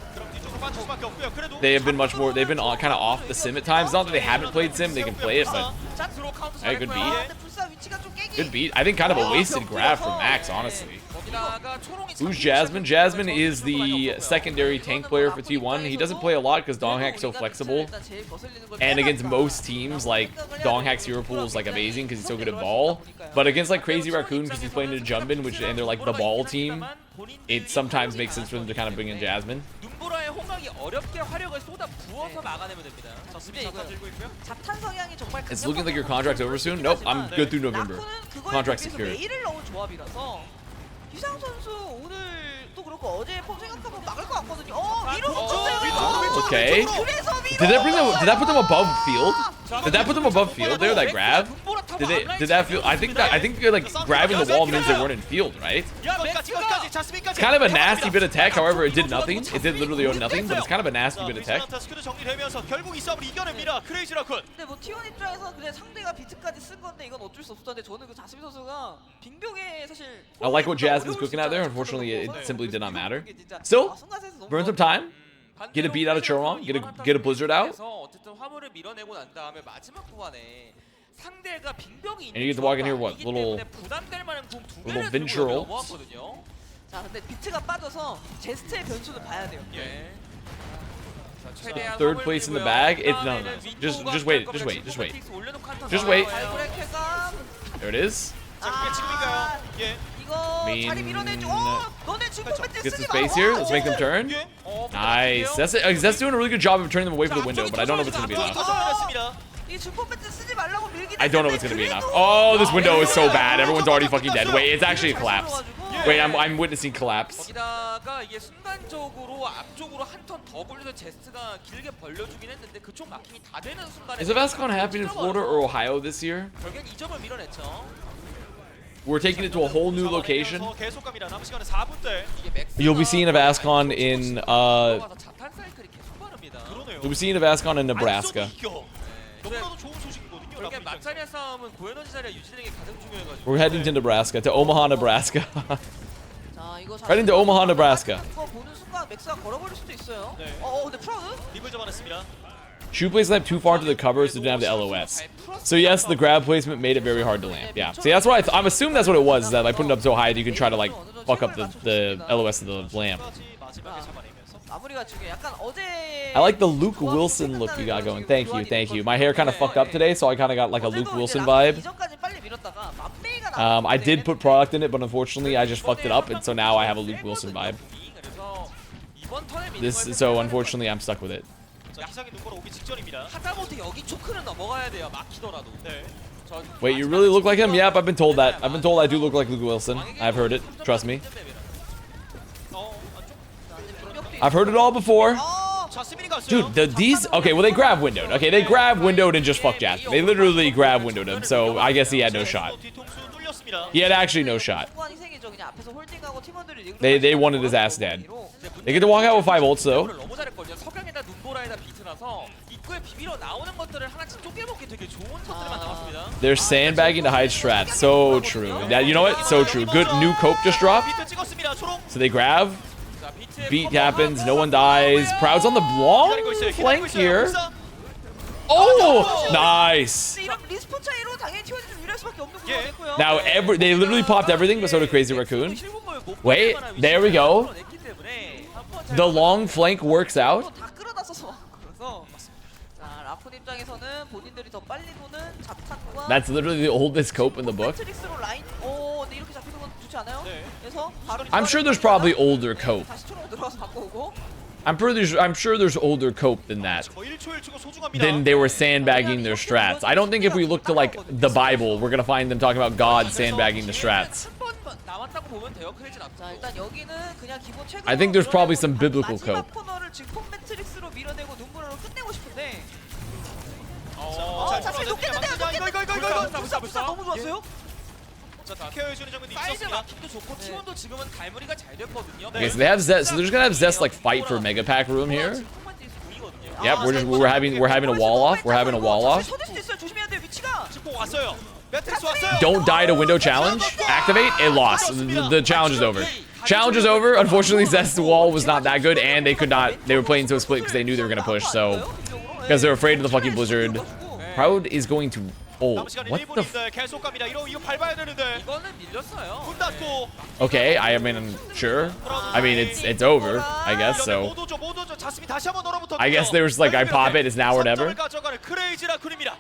They have been much more. They've been kind of off the Sim at times. Not that they haven't played Sim. They can play it, but hey, good beat. Good beat. I think kind of a wasted grab from Max, honestly. Who's Jasmine? Jasmine is the secondary tank player for T1. He doesn't play a lot because Donghack's so flexible. And against most teams, like, Donghack's hero pool is, like, amazing because he's so good at ball. But against, like, Crazy Raccoon, because he's playing into Jumbin, and they're, like, the ball team, it sometimes makes sense for them to kind of bring in Jasmine. It's looking like your contract's over soon? Nope, I'm good through November. Contract secured. 유상 선수 오늘도 그렇고 어제 폼 생각하면 막을 것 같거든요. 위로 Okay. Did that put them above field? Did that put them above field there? That grab? Did that feel? I think like grabbing the wall means they weren't in field, right? It's kind of a nasty bit of tech. However, it did nothing. It did literally nothing, but it's kind of a nasty bit of tech. 근데 뭐 T1 입장에서 그냥 상대가 비트까지 쓴 건데 이건 어쩔 수 없었는데 저는 그 자스민 선수가 빙벽에 사실 I like what Jasmine's cooking out there. Unfortunately, it simply did not matter. Still, burn some time. Get a beat out of Churwon. Get a blizzard out. And you get to walk in here, what? Little Ventural. 자, 근데 비트가 빠져서 제스트의 변수는 봐야 돼요. Third place in the bag. It's no. Just wait. There it is. Get some space here. Let's make them turn. Nice. That's doing a really good job of turning them away from the window, but I don't know if it's gonna be enough. I don't know if it's gonna be enough. Oh, this window is so bad. Everyone's already fucking dead. Wait, it's actually a collapse. Wait, I'm witnessing collapse. Is Avast happening in Florida or Ohio this year? We're taking it to a whole new location. You'll be seeing Avast in Nebraska. We're heading to Nebraska, to Omaha, Nebraska. Heading to Omaha, Nebraska. Shoe placement too far to the cover, so didn't have the LOS. So yes, the grab placement made it very hard to land. Yeah. See, that's what I'm assuming that's what it was. Is that by putting it up so high, you can try to like fuck up the LOS of the lamp. I like the Luke Wilson look you got going. Thank you. My hair kind of fucked up today, so I kind of got like a Luke Wilson vibe. I did put product in it, but unfortunately I just fucked it up, and so now I have a Luke Wilson vibe. So unfortunately I'm stuck with it. Wait, you really look like him? Yep, I've been told that. I've been told I do look like Luke Wilson. I've heard it. Trust me. I've heard it all before. Dude, these... Okay, well, they grab windowed. Okay, they grab windowed and just fucked Jasmine. They literally grab windowed him, so I guess he had no shot. He had actually no shot. They wanted his ass dead. They get to walk out with 5 ults, though. They're sandbagging to hide strat. So true. You know what? So true. Good new cope just dropped. So they grab. Beat happens. No one dies. Proud's on the long flank here. Oh, nice. Now they literally popped everything, but so did Crazy Raccoon. Wait, there we go. The long flank works out. That's literally the oldest cope in the book. 좋지 않아요? 네. 그래서 바로 I'm sure there's probably older cope. 다시 초록 들어가서 바꿔오고. I'm sure there's older cope than that. 뭐 1초 1초가 소중합니다. Then they were sandbagging their strats. I don't think if we look to like the Bible, we're gonna find them talking about God sandbagging the strats. 한번 남았다고 보면 돼요. 크레이지 앞서. 자 일단 여기는 그냥 기본 최근. I think there's probably some biblical 마지막 cope. 코너를 증폭 매트릭스로 밀어내고 눈물로 끝내고 싶은데. 자, 자신이 높겠는데요. 이거. 불사 너무 좋았어요. 자, 케어해주는 장면도 사이즈 있었습니다. 마킹도 좋고 T1도 지금은 갈무리가 잘 됐거든요. Okay, so they have Zest. So they're just gonna have Zest like fight for Mega Pack room here. Yep, we're having a wall off. We're having a wall off. 터질 수 있어요. 조심해야 돼요. 위치가. 짚고 왔어요. 매트릭스 왔어요. Don't die to window challenge. Activate. It lost. The challenge is over. Challenge is over. Unfortunately, Zest's wall was not that good, and they could not. They were playing to a split because they knew they were gonna push. So because they're afraid of the fucking blizzard. Proud is going to. Oh, 남은 시간 what the? 1분인데 계속 갑니다. 이거 밟아야 되는데. 이거는 밀렸어요. 문 닫고. Okay, I mean, sure. I mean, it's over. I guess so. 못 오죠. 자스민 다시 한번 얼어붙었고요. I guess they were just like, I pop it. It's now or never. 가져가는 크레이지 라쿤입니다.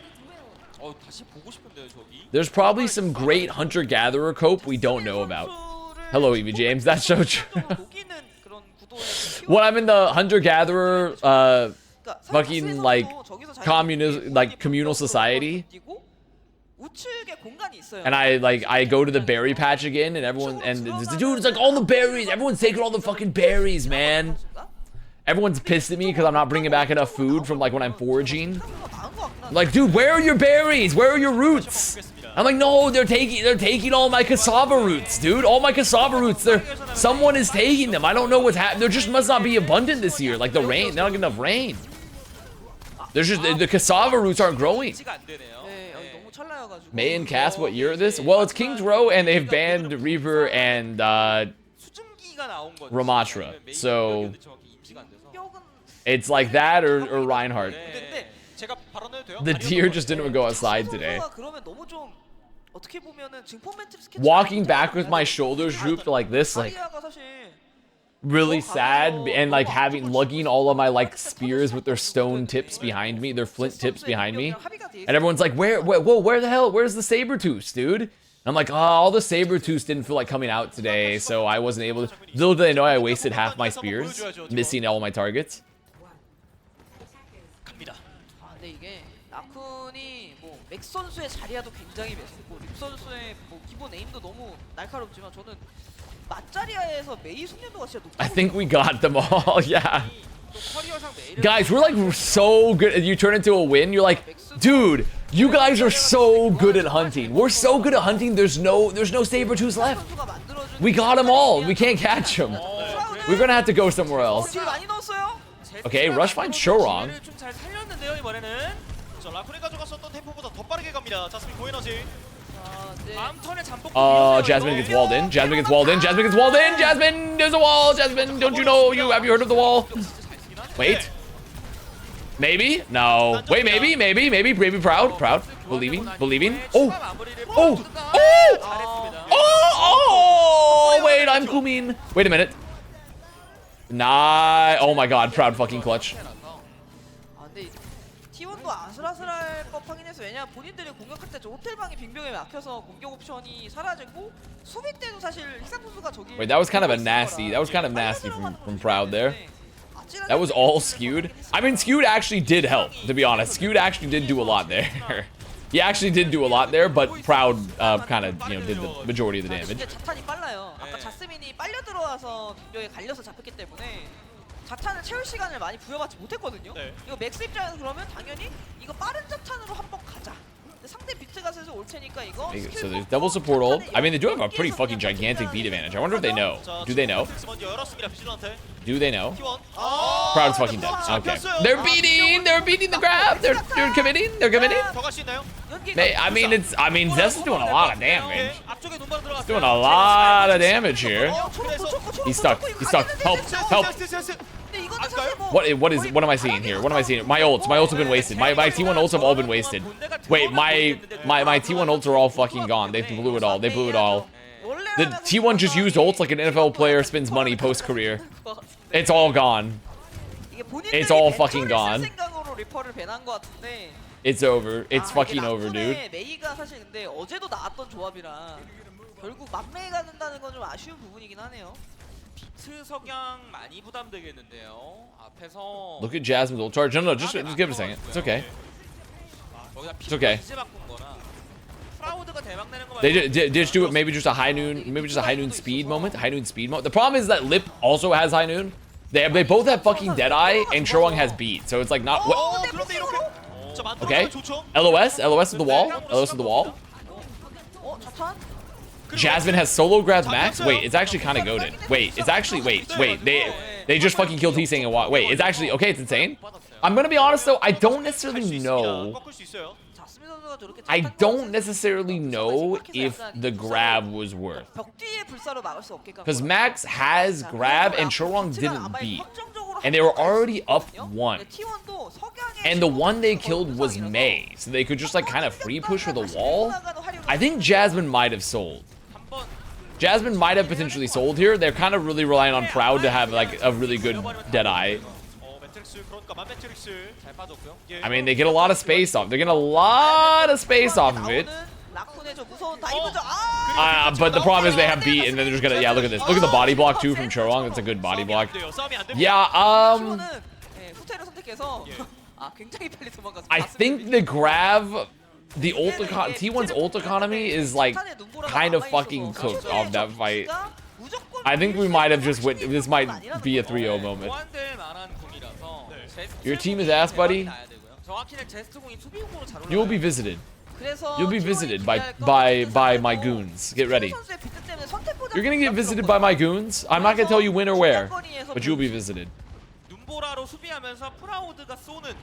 다시 보고 싶은데요, 저기. There's probably some great hunter-gatherer cope we don't know about. Hello, Evie James. That's so true. When I'm in the hunter-gatherer, fucking like communal society, and I go to the berry patch again, and everyone dude, it's like all the berries. Everyone's taking all the fucking berries, man. Everyone's pissed at me because I'm not bringing back enough food from like when I'm foraging. Like, dude, where are your berries? Where are your roots? I'm like, no, they're taking all my cassava roots, dude. All my cassava roots. Someone is taking them. I don't know what's happening. There just must not be abundant this year. Like the rain, they don't get enough rain. There's just the cassava roots aren't growing. May and Cass, what year is this? Well, it's King's Row, and they've banned Reaper and Ramatra. So it's like that or Reinhardt. The deer just didn't go outside today. Walking back with my shoulders drooped like this, like really sad, and like lugging all of my like spears with their stone tips behind me, their flint tips behind me, and everyone's like, where the hell, where's the Sabertooth, dude? And I'm like, oh, all the Sabertooths didn't feel like coming out today, so I wasn't able to. Little did they know I wasted half my spears, missing all my targets. 근데 이게 라쿤이 뭐 맥 선수의 자리야도 굉장히 매섭고 립 선수의 뭐 기본 에임도 너무 날카롭지만 저는 맞자리아에서 메이 숙련도가 진짜 높다고. I think we got them all. Yeah. Guys, we're like so good. You turn into a win. You're like, dude, you guys are so good at hunting. We're so good at hunting. There's no Sabertooths left. We got them all. We can't catch them. We're gonna have to go somewhere else. Okay, Rush finds Shorong. Jasmine gets walled in. Jasmine gets walled in. Jasmine gets walled in. Jasmine, there's a wall. Jasmine, don't you know? Have you heard of the wall? Wait. Maybe? No. Wait, maybe. Baby proud. Believing. Oh! Wait, I'm Kumin. Wait a minute. Nah. Oh my god, proud fucking clutch. T1도 아슬아슬할 법하긴 해서 왜냐면 본인들이 공격할 때 저 호텔방이 빙벽에 막혀서 공격 옵션이 사라지고 수비 때도 사실 희상 선수가 저기. Wait, that was kind of nasty from Proud there. That was all skewed. I mean, skewed actually did help, to be honest. Skewed actually did do a lot there. He actually did do a lot there, but Proud kind of, did the majority of the damage. 자탄이 빨라요. 아까 자스민이 빨려 들어와서 빙벽에 갈려서 잡혔기 때문에 자탄을 채울 시간을 많이 부여받지 못했거든요. 이거 맥스 입장에서 그러면 당연히 이거 빠른 자탄으로 한번 가자. 근데 상대 비트가 슬슬 올 테니까 이거. So there's double support ult. I mean, they do have a pretty fucking gigantic beat advantage. I wonder if they know. Do they know? Do they know? Proud's fucking dead. Okay. They're beating the grab. They're committing. I mean, Zest is doing a lot of damage. He's doing a lot of damage here. He's stuck. Help. What am I seeing here? My ults have been wasted. My T1 ults have all been wasted. Wait, my T1 ults are all fucking gone. They blew it all. The T1 just used ults like an NFL player spends money post-career. It's all gone. It's all fucking gone. It's over. It's fucking over, dude. 메이가 사실 근데 어제도 나왔던 조합이라 결국 만매가 된다는 건 좀 아쉬운 부분이긴 하네요. 비트 석양 많이 부담되겠는데요. 앞에서 Look at Jasmine's ult charge. No, just give it a second. It's okay. It's okay. 이제 바꾼 거나 프라우드가 대박 내는 거 They just do it. Maybe just a high noon speed moment. The problem is that Lip also has high noon. They both have fucking Deadeye, and Chorwang has beat. So it's like not. 그런데 이렇게 Okay. LOS with the wall. LOS with the wall. 자탄? Jasmine has solo grabs max. Wait, it's actually kind of goated. Wait, it's actually wait. They just fucking killed T-Sing and what? Wait, it's actually okay. It's insane. I'm gonna be honest though. I don't necessarily know. 자스민 선수가 저렇게 I 자탄 don't 걷어서 necessarily know 생각해서 if 약간 the grab was worth. 벽 뒤에 불사로 막을 수 없게끔. Because Max has 자, grab 그래서 and Chorwang 비트가 didn't 아마 beat. 확정적으로 And they were 한 번도 already 갈 up 수 있거든요. one. 근데 T1도 석양의 And the one they 지금 killed was 우상이라서 Mei. So they could just like kind of free push with a 다시 wall. 밀고 나가는 활용을 I think Jasmine might have sold. 한번 Jasmine might have potentially sold here. They're kind of really relying on Proud to have like a really good Deadeye. 매트릭스 그러니까 매트릭스 잘 빠졌고요. I mean, they get a lot of space off. They're getting a lot of space off of it. 라쿤의 저 무서운 다이브죠. But the problem is they have beat, and then they're just gonna, yeah, look at this. Look at the body block too from Chorwang. That's a good body block. 싸움이 안 됩니다. Yeah, T1은 후퇴를 선택해서 굉장히 빨리 도망가서 I think the grab, the ult T1's ult economy is like kind of fucking cooked off that fight. I think we might have just this might be a 3-0 moment. 보완될 만한 궁이라서 Your team is ass, buddy. 정확히는 제스트 궁이 수비공으로 잘 You will be visited. 그래서 You'll be visited by my goons. Get ready. You're gonna get visited by my goons. I'm not gonna tell you when or where, but you'll be visited. 눈보라로 수비하면서 프라우드가 쏘는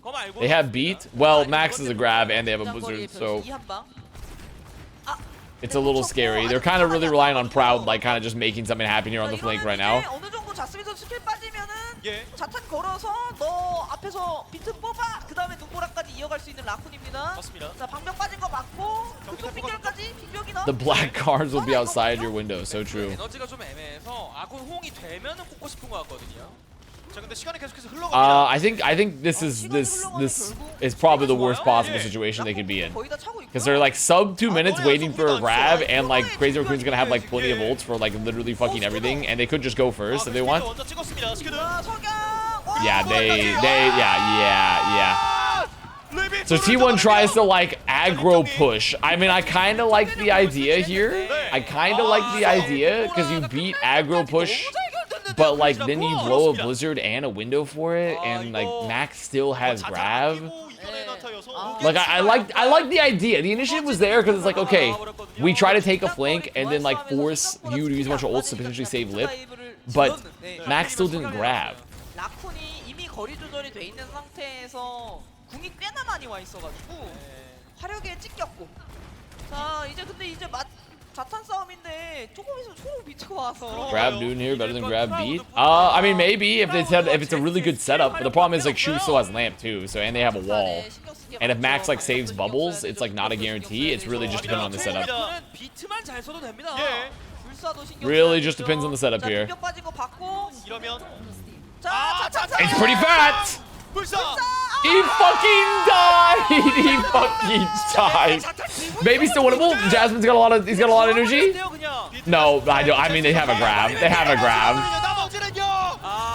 거 말고 They have beat. Well, Max is a grab, and they have a blizzard, so it's a little scary. They're kind of really relying on Proud, like kind of just making something happen here on the flank right now. 어느 정도 자스민 선수 스킬 빠지면은 예. 자탄 걸어서 너 앞에서 비트 뽑아. 그다음에 눈보라까지 이어갈 수 있는 라쿤입니다. 맞습니다. 자 방벽 빠진 거 맞고 그쪽 빙결까지 빙벽이 나. The black cars will be outside your window. So true. 에너지가 좀 애매해서 아군 호응이 되면은 꽂고 싶은 것 같거든요. 자 근데 시간이 계속해서 흘러갑니다. I think this is probably the worst possible situation they could be in. 거의 다 차고 있고요. Because they're like sub 2 minutes waiting for a grab, and like Crazy Raccoon's gonna have like plenty of ults for like literally fucking everything, and they could just go first if they want. 먼저 찍었습니다. 스키드. 자, 석양. Yeah, yeah. So T1 tries to like aggro push. I mean, I kind of like the idea here. I kind of like the idea because you beat aggro push, but like then you blow a blizzard and a window for it, and like Max still has grab. Like I like the idea. The initiative was there because it's like, okay, we try to take a flank and then like force you to use a bunch of ults to potentially save Lip, but Max still didn't grab. 라쿤이 이미 거리 조절이 돼 있는 상태에서 궁이 꽤나 많이 와 있어가지고 화력에 찢겼고. 자 이제 근데 이제 자탄 싸움인데 조금 있으면 초록 비트가 와서. Grab Dune here better than grab beat. I mean maybe if it's a really good setup, but the problem is like Shu still has lamp too, so and they have a wall. And if Max like saves bubbles, it's like not a guarantee. It's really just depending on the setup. 비트만 잘 써도 됩니다. 예. Really just depends on the setup here. 빙벽 빠진 거 받고. 이러면 자 자탄. It's pretty fat. 불사. He fucking died. He fucking died. Maybe still winnable. Jasmine's got a lot of energy. No, I don't. I mean they have a grab. They have a grab.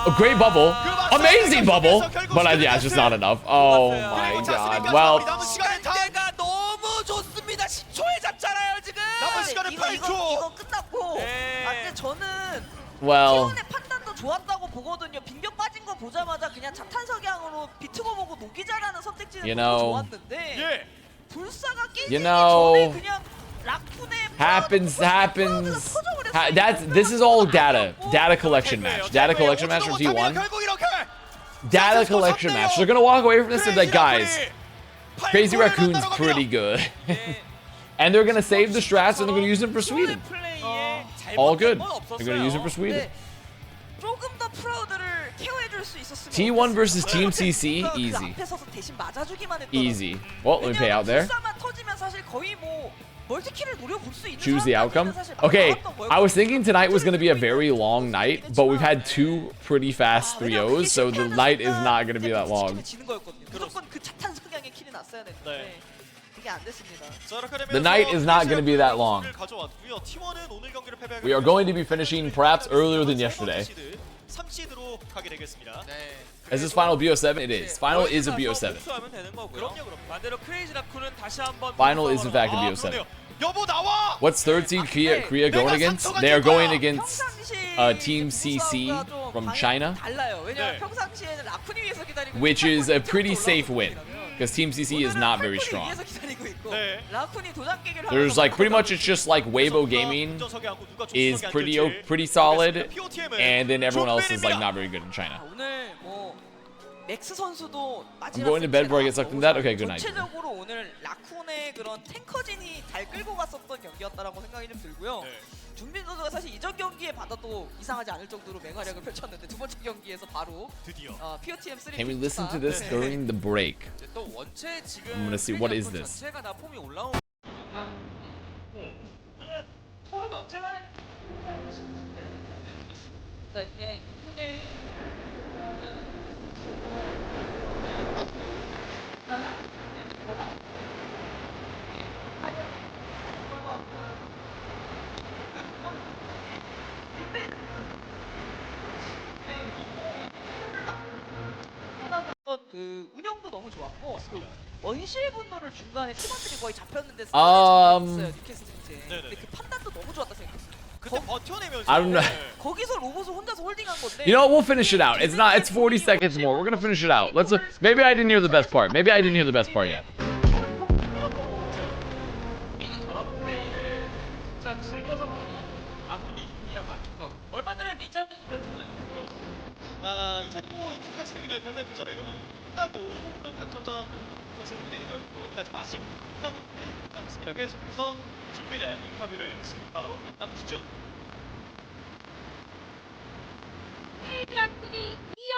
A great bubble. Amazing bubble. But yeah, it's just not enough. Oh my god. Well, 시간대가 너무 좋습니다. 10초에 잡잖아요 지금. 남은 시간은 8초. 이거 끝났고. 근데 저는 well. T1의 판단도 좋았다고 보거든요. 빙벽 빠진 거 보자마자 그냥 자탄 석양으로 비트고 보고 녹이자라는 선택지는 너무 좋았는데 예. 불사가 깨지기 전에 그냥 라쿤의 This is all data collection match. Data collection match from T1. Data collection match. They're gonna walk away from this and be like, guys, Crazy Raccoon's pretty good. And they're gonna save the strats and they're gonna use them for Sweden. All good. They're gonna use it for Sweden. 조금 더 프라우드를 케어해줄 수 있었으면 T1 versus Team CC, easy. 앞에 서서 대신 맞아주기만 했더라고요. Easy. Well, let me pay out there. 불사만 터지면 사실 거의 뭐 멀티킬을 노려볼 수 있는 Choose the outcome. Okay, I was thinking tonight was going to be a very long night, but we've had 2 pretty fast 3-0s, so the night is not going to be that long. 무조건 그 자탄 석양의 킬이 났어야 됐는데. 이게 안 됐습니다. The night is not going to be that long. We are going to be finishing perhaps earlier than yesterday. 3시드로 가게 되겠습니다. 네. Is this final BO7? It is. Final is a BO7. 복수하면 되는 거고요. 반대로 크레이지 라쿤은 다시 한번 Final is in fact a BO7. 여보 나와! What's third seed Korea going against? They are going against Team CC from China, 달라요. 왜냐면 네. 평상시에는 라쿤이 위에서 기다리고 which 있고 is a pretty 올라오고 safe win 있거든요. because Team CC is not very 오늘은 strong. 위에서 기다리고 있고 네. 라쿤이 도장 깨기를 There's 하면서 like pretty much it's just like Weibo Gaming is pretty solid, and then everyone else is like not very good in China. 오늘 뭐 맥스 선수도 I'm going to bed before I get sucked into that. Okay, good night. 전체적으로 오늘 라쿤의 그런 탱커진이 잘 끌고 갔었던 경기였다라고 생각이 좀 들고요. 네. 준빈 선수가 사실 이전 경기에 받아도 이상하지 않을 정도로 맹활약을 펼쳤는데 두 번째 경기에서 바로 드디어 POTM 3 Can we listen to this during the break? 이제 또 원체 지금 I'm gonna see what is 크레이지 라쿤 this. 전체가 다 폼이 올라온 그 운영도 너무 좋았고 그 원시의 분노를 중간에 팀원들이 거의 잡혔는데 뉴캐슬 전체. 근데 그 판단도 너무 좋았다 생각했어요. 그때 버텨내면서 I don't know. 거기서 로봇을 혼자서 홀딩한 건데. You know, we'll finish it out. It's not. It's 40 seconds more. We're gonna finish it out. Let's. Maybe I didn't hear the best part. Maybe I didn't hear the best part yet.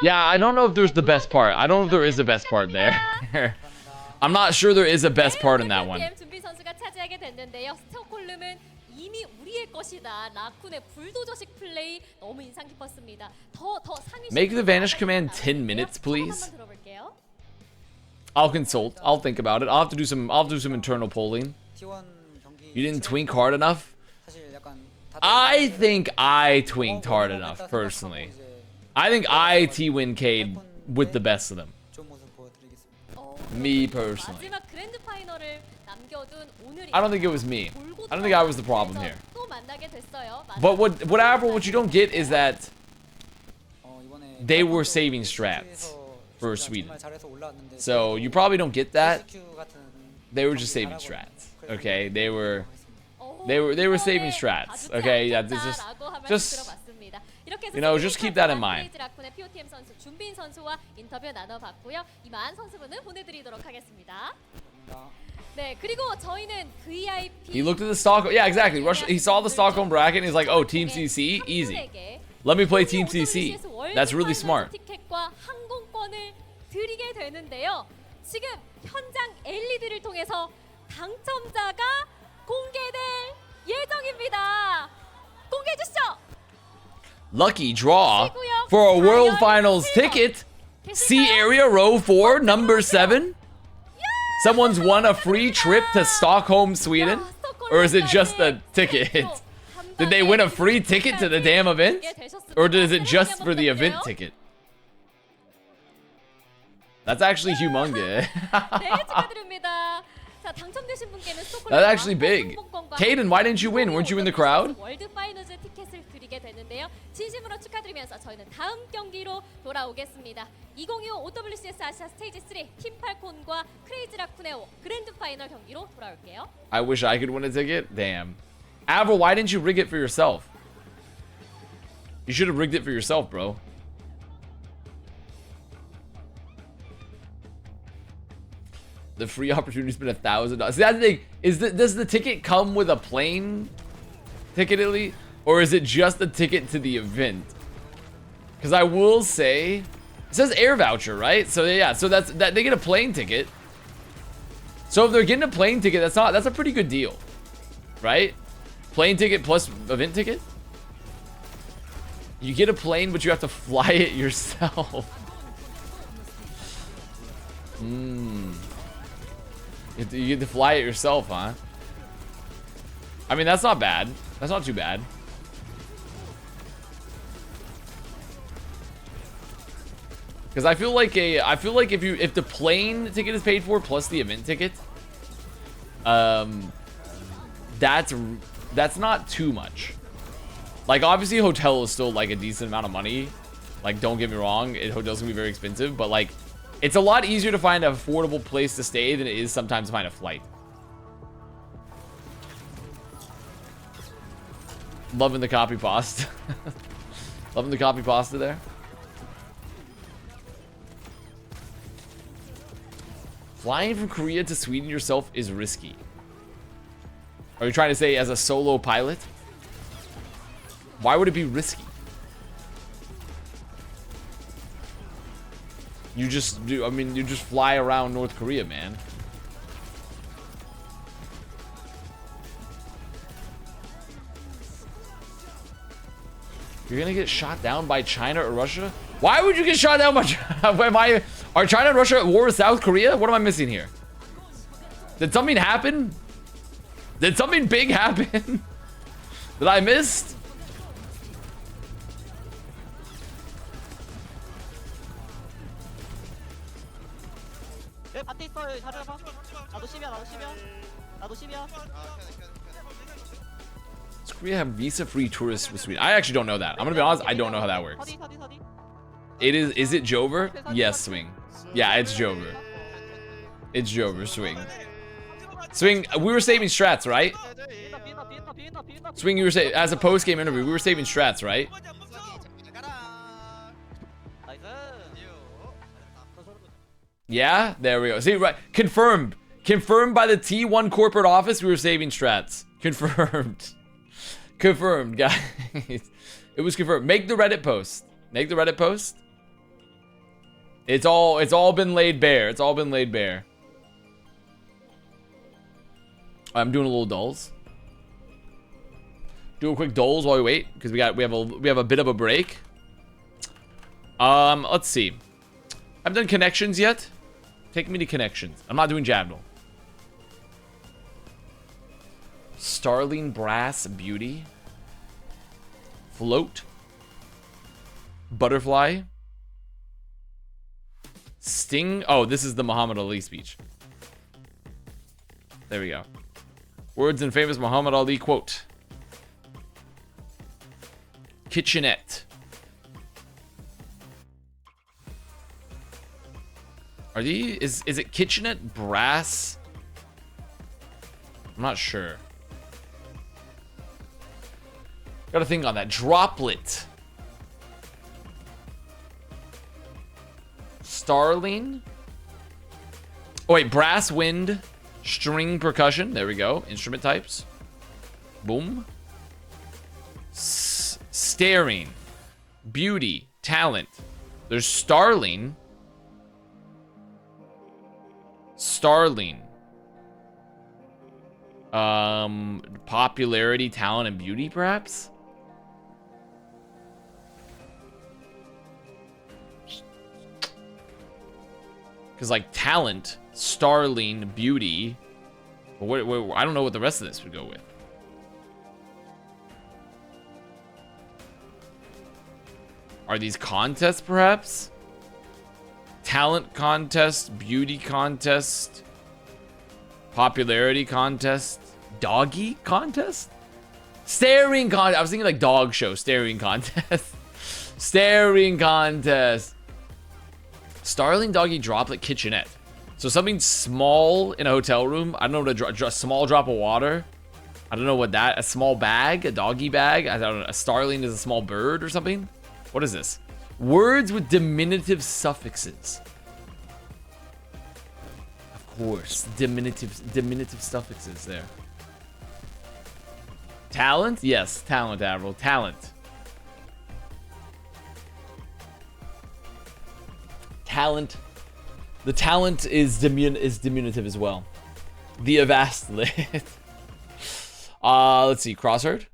Yeah, I don't know if there's the best part. I don't know if there is a best part there. I'm not sure there is a best part in that one. 준비 선수가 차지하게 됐는데요. 스톡홀름은 이미 우리의 것이다. 라쿤의 불도저식 플레이 너무 인상 깊었습니다. 더 상위. Make the vanish command 10 minutes, please. 한번 들어볼게요. I'll consult. I'll think about it. I'll have to do some. I'll do some internal polling. You didn't twink hard enough. I think I twinked hard enough personally. I think I T-win Cade with the best of them. Me personally. 마지막 그랜드 파이널을 남겨둔 오늘이. I don't think it was me. I don't think I was the problem here. 또 만나게 됐어요. But what you don't get is that they were saving strats for Sweden. So you probably don't get that. They were just saving strats. Okay, they were saving strats. Okay, yeah, just you know, just keep that in mind. 라쿤의 POTM 선수 준빈 선수와 인터뷰 나눠봤고요. 이만 선수분을 보내드리도록 하겠습니다. 네, 그리고 저희는 VIP. He looked at the Stockholm. Yeah, exactly. He saw the Stockholm bracket and he's like, "Oh, Team CC, easy. Let me play Team CC." That's really smart. 티켓과 항공권을 드리게 되는데요. 지금 현장 LED를 통해서 당첨자가 공개될 예정입니다. 공개해 주시죠. Lucky draw for a World Finals ticket. C area row 4, number 7. Someone's won a free trip to Stockholm, Sweden? Or is it just a ticket? Did they win a free ticket to the damn event? Or is it just for the event ticket? That's actually humongous. 네, 축하드립니다. 자, 당첨되신 분께는 스톡홀름 That's actually big. Caden, why didn't you win? Weren't you in the crowd? 월드 파이널즈 티켓을 드리게 되는데요. 진심으로 축하드리면서 저희는 다음 경기로 돌아오겠습니다. 2025 OWCS 아시아 스테이지 3 팀팔콘과 크레이지 라쿤의 그랜드 파이널 경기로 돌아올게요. I wish I could win a ticket. Damn. Avril, why didn't you rig it for yourself? You should have rigged it for yourself, bro. The free opportunity's been $1,000. See, that's the thing. Does the ticket come with a plane ticket at least? Or is it just a ticket to the event? Because I will say, it says air voucher, right? So yeah, so that's they get a plane ticket. So if they're getting a plane ticket, that's a pretty good deal, right? Plane ticket plus event ticket. You get a plane, but you have to fly it yourself. You get to fly it yourself, huh? I mean, that's not bad. That's not too bad. Because I feel like if the plane ticket is paid for plus the event ticket, that's not too much. Like, obviously hotel is still like a decent amount of money. Like, don't get me wrong, hotels can be very expensive, but like, it's a lot easier to find an affordable place to stay than it is sometimes to find a flight. Loving the copy pasta. Loving the copy pasta there. Flying from Korea to Sweden yourself is risky. Are you trying to say as a solo pilot? Why would it be risky? You just do, I mean, you just fly around North Korea, man. You're gonna get shot down by China or Russia? Why would you get shot down by China? Are China and Russia at war with South Korea? What am I missing here? Did something happen? Did something big happen? That I missed? 앞에 있어. 자르봐. 나도 10이야. 나도 10이야. 나도 10이야. Does Korea have visa-free tourists with Sweden? I actually don't know that. I'm gonna be honest, I don't know how that works. 서디. Is it Jover? Yes, Swing. Yeah, it's Jover. It's Jover, Swing. Swing, we were saving strats, right? 비엔나. Swing, you were saying, as a post-game interview, we were saving strats, right? 나이스. Yeah, there we go. See, right, confirmed. Confirmed by the T1 corporate office, we were saving strats. Confirmed. Confirmed, guys. It was confirmed. Make the Reddit post. Make the Reddit post. It's all been laid bare. It's all been laid bare. I'm doing a little dulls. Do a quick dulls while we wait, because we have a bit of a break. Let's see. I haven't done connections yet. Take me to connections. I'm not doing Jabnel. Starling Brass Beauty. Float. Butterfly. Sting. Oh, this is the Muhammad Ali speech. There we go. Words in famous Muhammad Ali quote. Kitchenette. Are these, is it kitchenette brass? I'm not sure. Gotta think on that. Droplet. Starling. Oh wait, brass, wind, string, percussion. There we go. Instrument types. Boom. Staring. Beauty. Talent. There's starling. Starling. Popularity, talent, and beauty, perhaps? Because, like, talent, starling, beauty. But what, I don't know what the rest of this would go with. Are these contests, perhaps? Talent contest, beauty contest, popularity contest, doggy contest? Staring contest. I was thinking like dog show, staring contest. Staring contest. Starling Doggy Droplet Kitchenette. So something small in a hotel room. I don't know what a small drop of water. I don't know what that, a small bag, a doggy bag. I don't know, a starling is a small bird or something. What is this? Words with diminutive suffixes. Of course, diminutive suffixes there. Talent? Yes, talent, Avril. Talent. Talent. The talent is diminutive as well. The Avast lit. Let's see. Crossherd.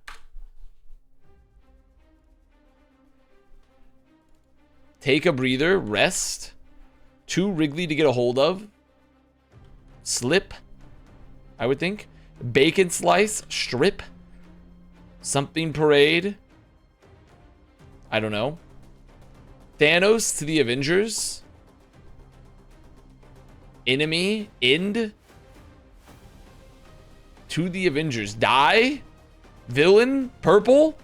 Take a breather. Rest. Too wriggly to get a hold of. Slip. I would think. Bacon slice, strip, something parade. I don't know. Thanos to the Avengers. Enemy, end. To the Avengers. Die. Villain, purple.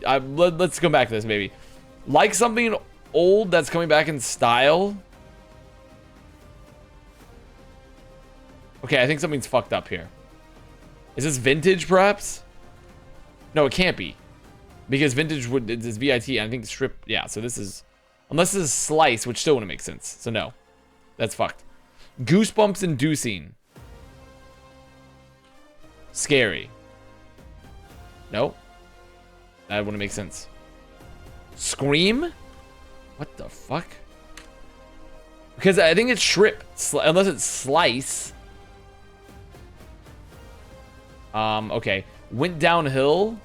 Let's come back to this, maybe. Like something old that's coming back in style. Okay, I think something's fucked up here. Is this vintage, perhaps? No, it can't be. Because vintage would, it's VIT, I think strip, yeah, so this is, unless this is slice, which still wouldn't make sense. So no, that's fucked. Goosebumps inducing. Scary. No. That wouldn't make sense. Scream? What the fuck? Because I think it's strip, unless it's slice. Okay. Went downhill.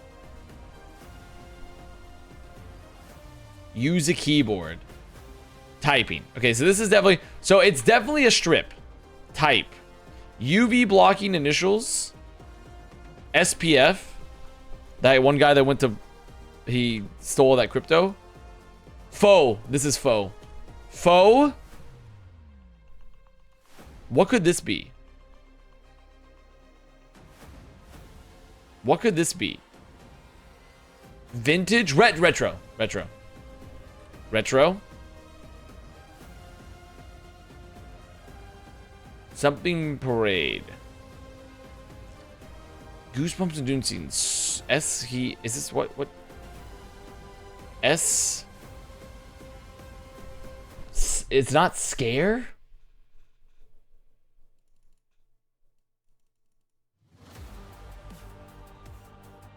Use a keyboard. Typing. Okay, so this is definitely... So it's definitely a strip. Type. UV blocking initials. SPF. That one guy that went to... He stole that crypto. Faux. This is faux. Faux? What could this be? What could this be? Vintage? Retro. Retro. Retro. Something parade. Goosebumps and Dune scenes. Is this what? It's not scare?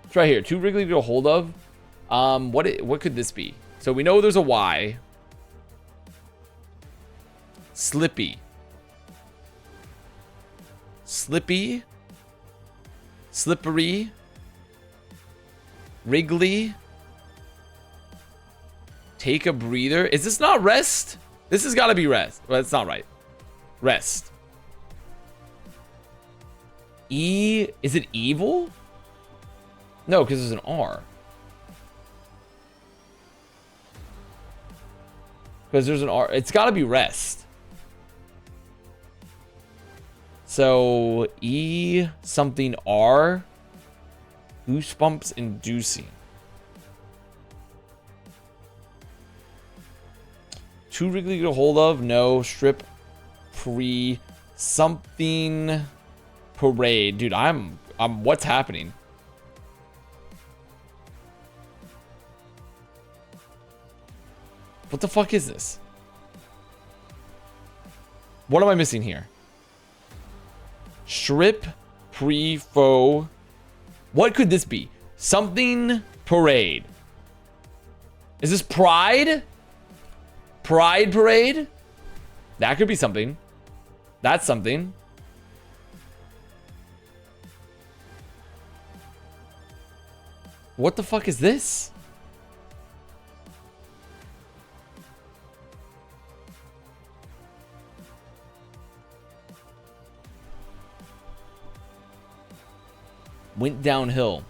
It's right here. Too wriggly to get a hold of. What could this be? So we know there's a Y. Slippy. Slippy. Slippery. Wrigley. Take a breather. Is this not rest? This has got to be rest. Well, it's not right. Rest. Is it evil? No, because there's an R. Because there's an R. It's got to be rest. So, E something R. Goosebumps inducing. Too wriggly to get a hold of? No. Strip. Pre. Something. Parade. Dude, I'm what's happening? What the fuck is this? What am I missing here? Strip, pre-faux. What could this be? Something parade. Is this pride? Pride parade? That could be something. That's something. What the fuck is this? Went downhill.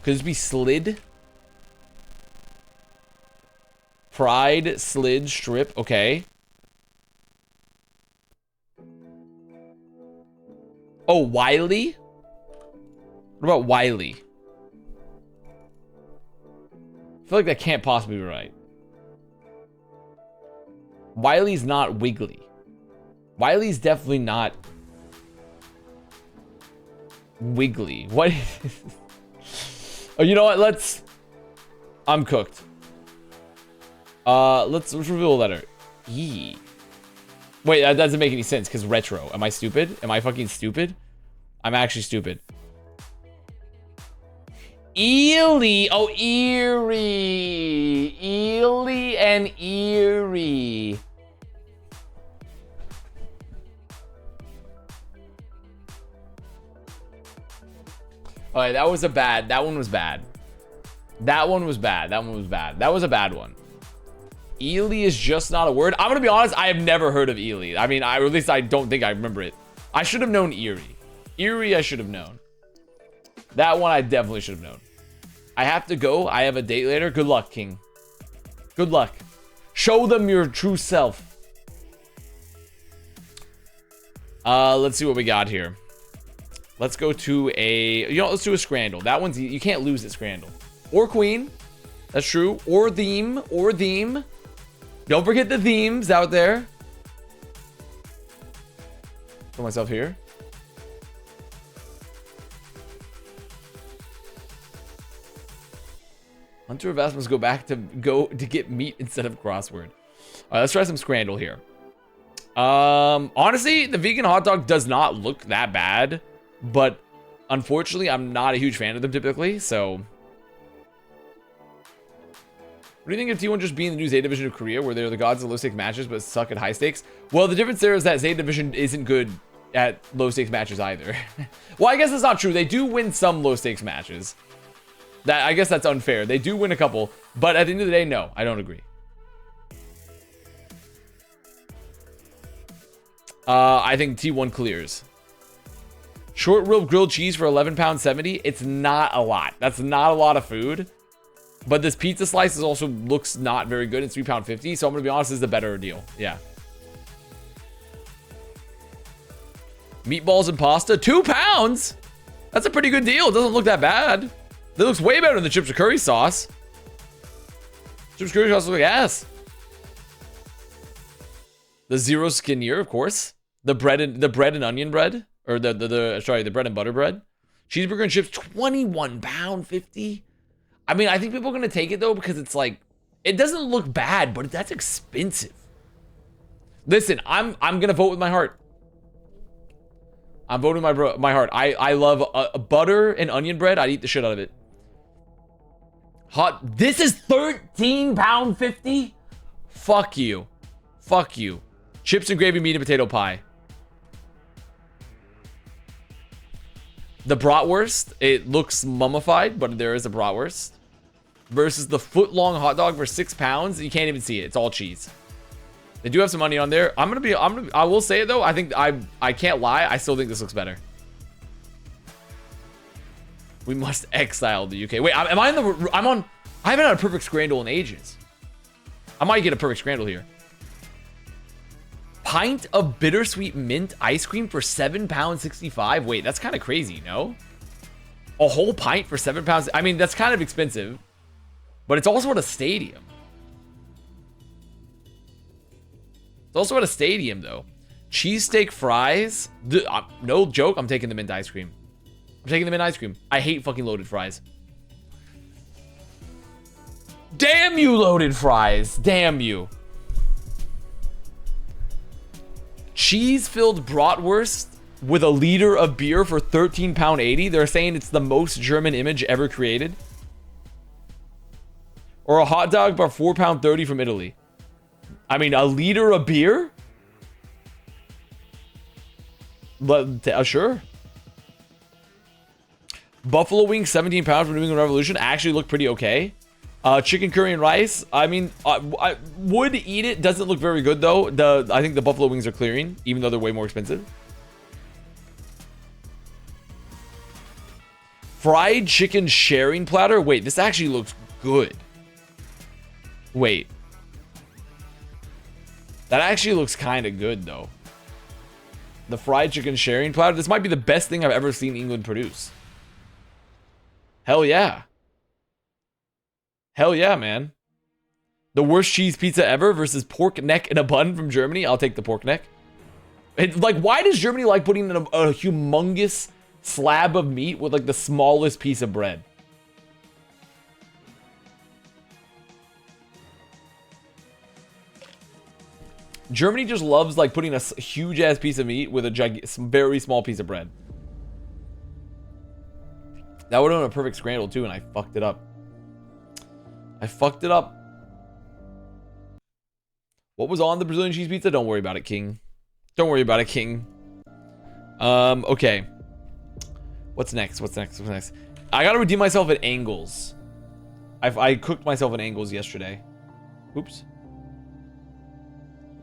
Could this be slid? Pride, slid, strip. Okay. Oh, Wiley? What about Wiley? I feel like that can't possibly be right. Wiley's not wiggly. Wiley's definitely not wiggly. What? Oh, you know what? I'm cooked. Let's reveal a letter. E. Wait, that doesn't make any sense because retro. Am I stupid? Am I fucking stupid? I'm actually stupid. Ely. Oh, eerie. Ely and eerie. All right, that was a bad. That one was bad. That one was bad. That one was bad. That was a bad one. Ely is just not a word. I'm gonna be honest, I have never heard of Ely. I mean, or at least I don't think I remember it. I should have known Erie. Erie I should have known. That one I definitely should have known. I have to go. I have a date later. Good luck, King. Good luck. Show them your true self. Let's see what we got here. Let's go to a, let's do a Scrandle. That one's, you can't lose at Scrandle. Or Queen. That's true. Or Theme. Or Theme. Don't forget the themes out there. Put myself here. Hunter Avast must go back to get meat instead of crossword. All right, let's try some Scrandle here. Honestly, the vegan hot dog does not look that bad, but unfortunately, I'm not a huge fan of them typically, so. What do you think of T1 just being the new Zeta Division of Korea, where they're the gods of low-stakes matches, but suck at high stakes? Well, the difference there is that Zeta Division isn't good at low-stakes matches either. Well, I guess that's not true. They do win some low-stakes matches. I guess that's unfair. They do win a couple, but at the end of the day, no, I don't agree. I think T1 clears. Short rib grilled cheese for £11.70. It's not a lot. That's not a lot of food. But this pizza slice also looks not very good. It's £3.50. So I'm going to be honest, this is the better deal. Yeah. Meatballs and pasta. £2? That's a pretty good deal. It doesn't look that bad. That looks way better than the chips or curry sauce. Chips curry sauce look like ass. The zero skinnier, of course. The bread and onion bread. Or the bread and butter bread. Cheeseburger and chips, £21.50. I mean, I think people are gonna take it though because it's like, it doesn't look bad, but that's expensive. Listen, I'm gonna vote with my heart. I'm voting my heart. I love butter and onion bread. I'd eat the shit out of it. Hot. This is £13.50. Fuck you. Fuck you. Chips and gravy, meat and potato pie. The bratwurst, it looks mummified, but there is a bratwurst. Versus the foot-long hot dog for £6. You can't even see it. It's all cheese. They do have some money on there. I will say it though. I think I can't lie. I still think this looks better. We must exile the UK. Wait, I haven't had a perfect Scrandle in ages. I might get a perfect Scrandle here. Pint of bittersweet mint ice cream for £7.65. Wait, that's kind of crazy, no? A whole pint for £7. I mean, that's kind of expensive, but it's also at a stadium. It's also at a stadium, though. Cheesesteak fries. No joke, I'm taking the mint ice cream. I'm taking the mint ice cream. I hate fucking loaded fries. Damn you, loaded fries. Damn you. Cheese-filled bratwurst with a liter of beer for £13.80. They're saying it's the most German image ever created. Or a hot dog for £4.30 from Italy. I mean, a liter of beer? But, sure. Buffalo wings, £17 from New England Revolution. Actually look pretty okay. Chicken curry and rice. I mean, I would eat it. Doesn't look very good though. I think the buffalo wings are clearing, even though they're way more expensive. Fried chicken sharing platter. Wait, this actually looks good. Wait. That actually looks kind of good though. The fried chicken sharing platter. This might be the best thing I've ever seen England produce. Hell yeah. Hell yeah, man. The worst cheese pizza ever versus pork neck in a bun from Germany. I'll take the pork neck. Like, why does Germany like putting in a humongous slab of meat with like the smallest piece of bread? Germany just loves like putting a huge ass piece of meat with a very small piece of bread. That would have been a perfect Scrandle too, and I fucked it up. I fucked it up. What was on the Brazilian cheese pizza? Don't worry about it, King. Don't worry about it, King. Okay. What's next? What's next? What's next? I gotta redeem myself at Angles. I cooked myself at Angles yesterday. Oops.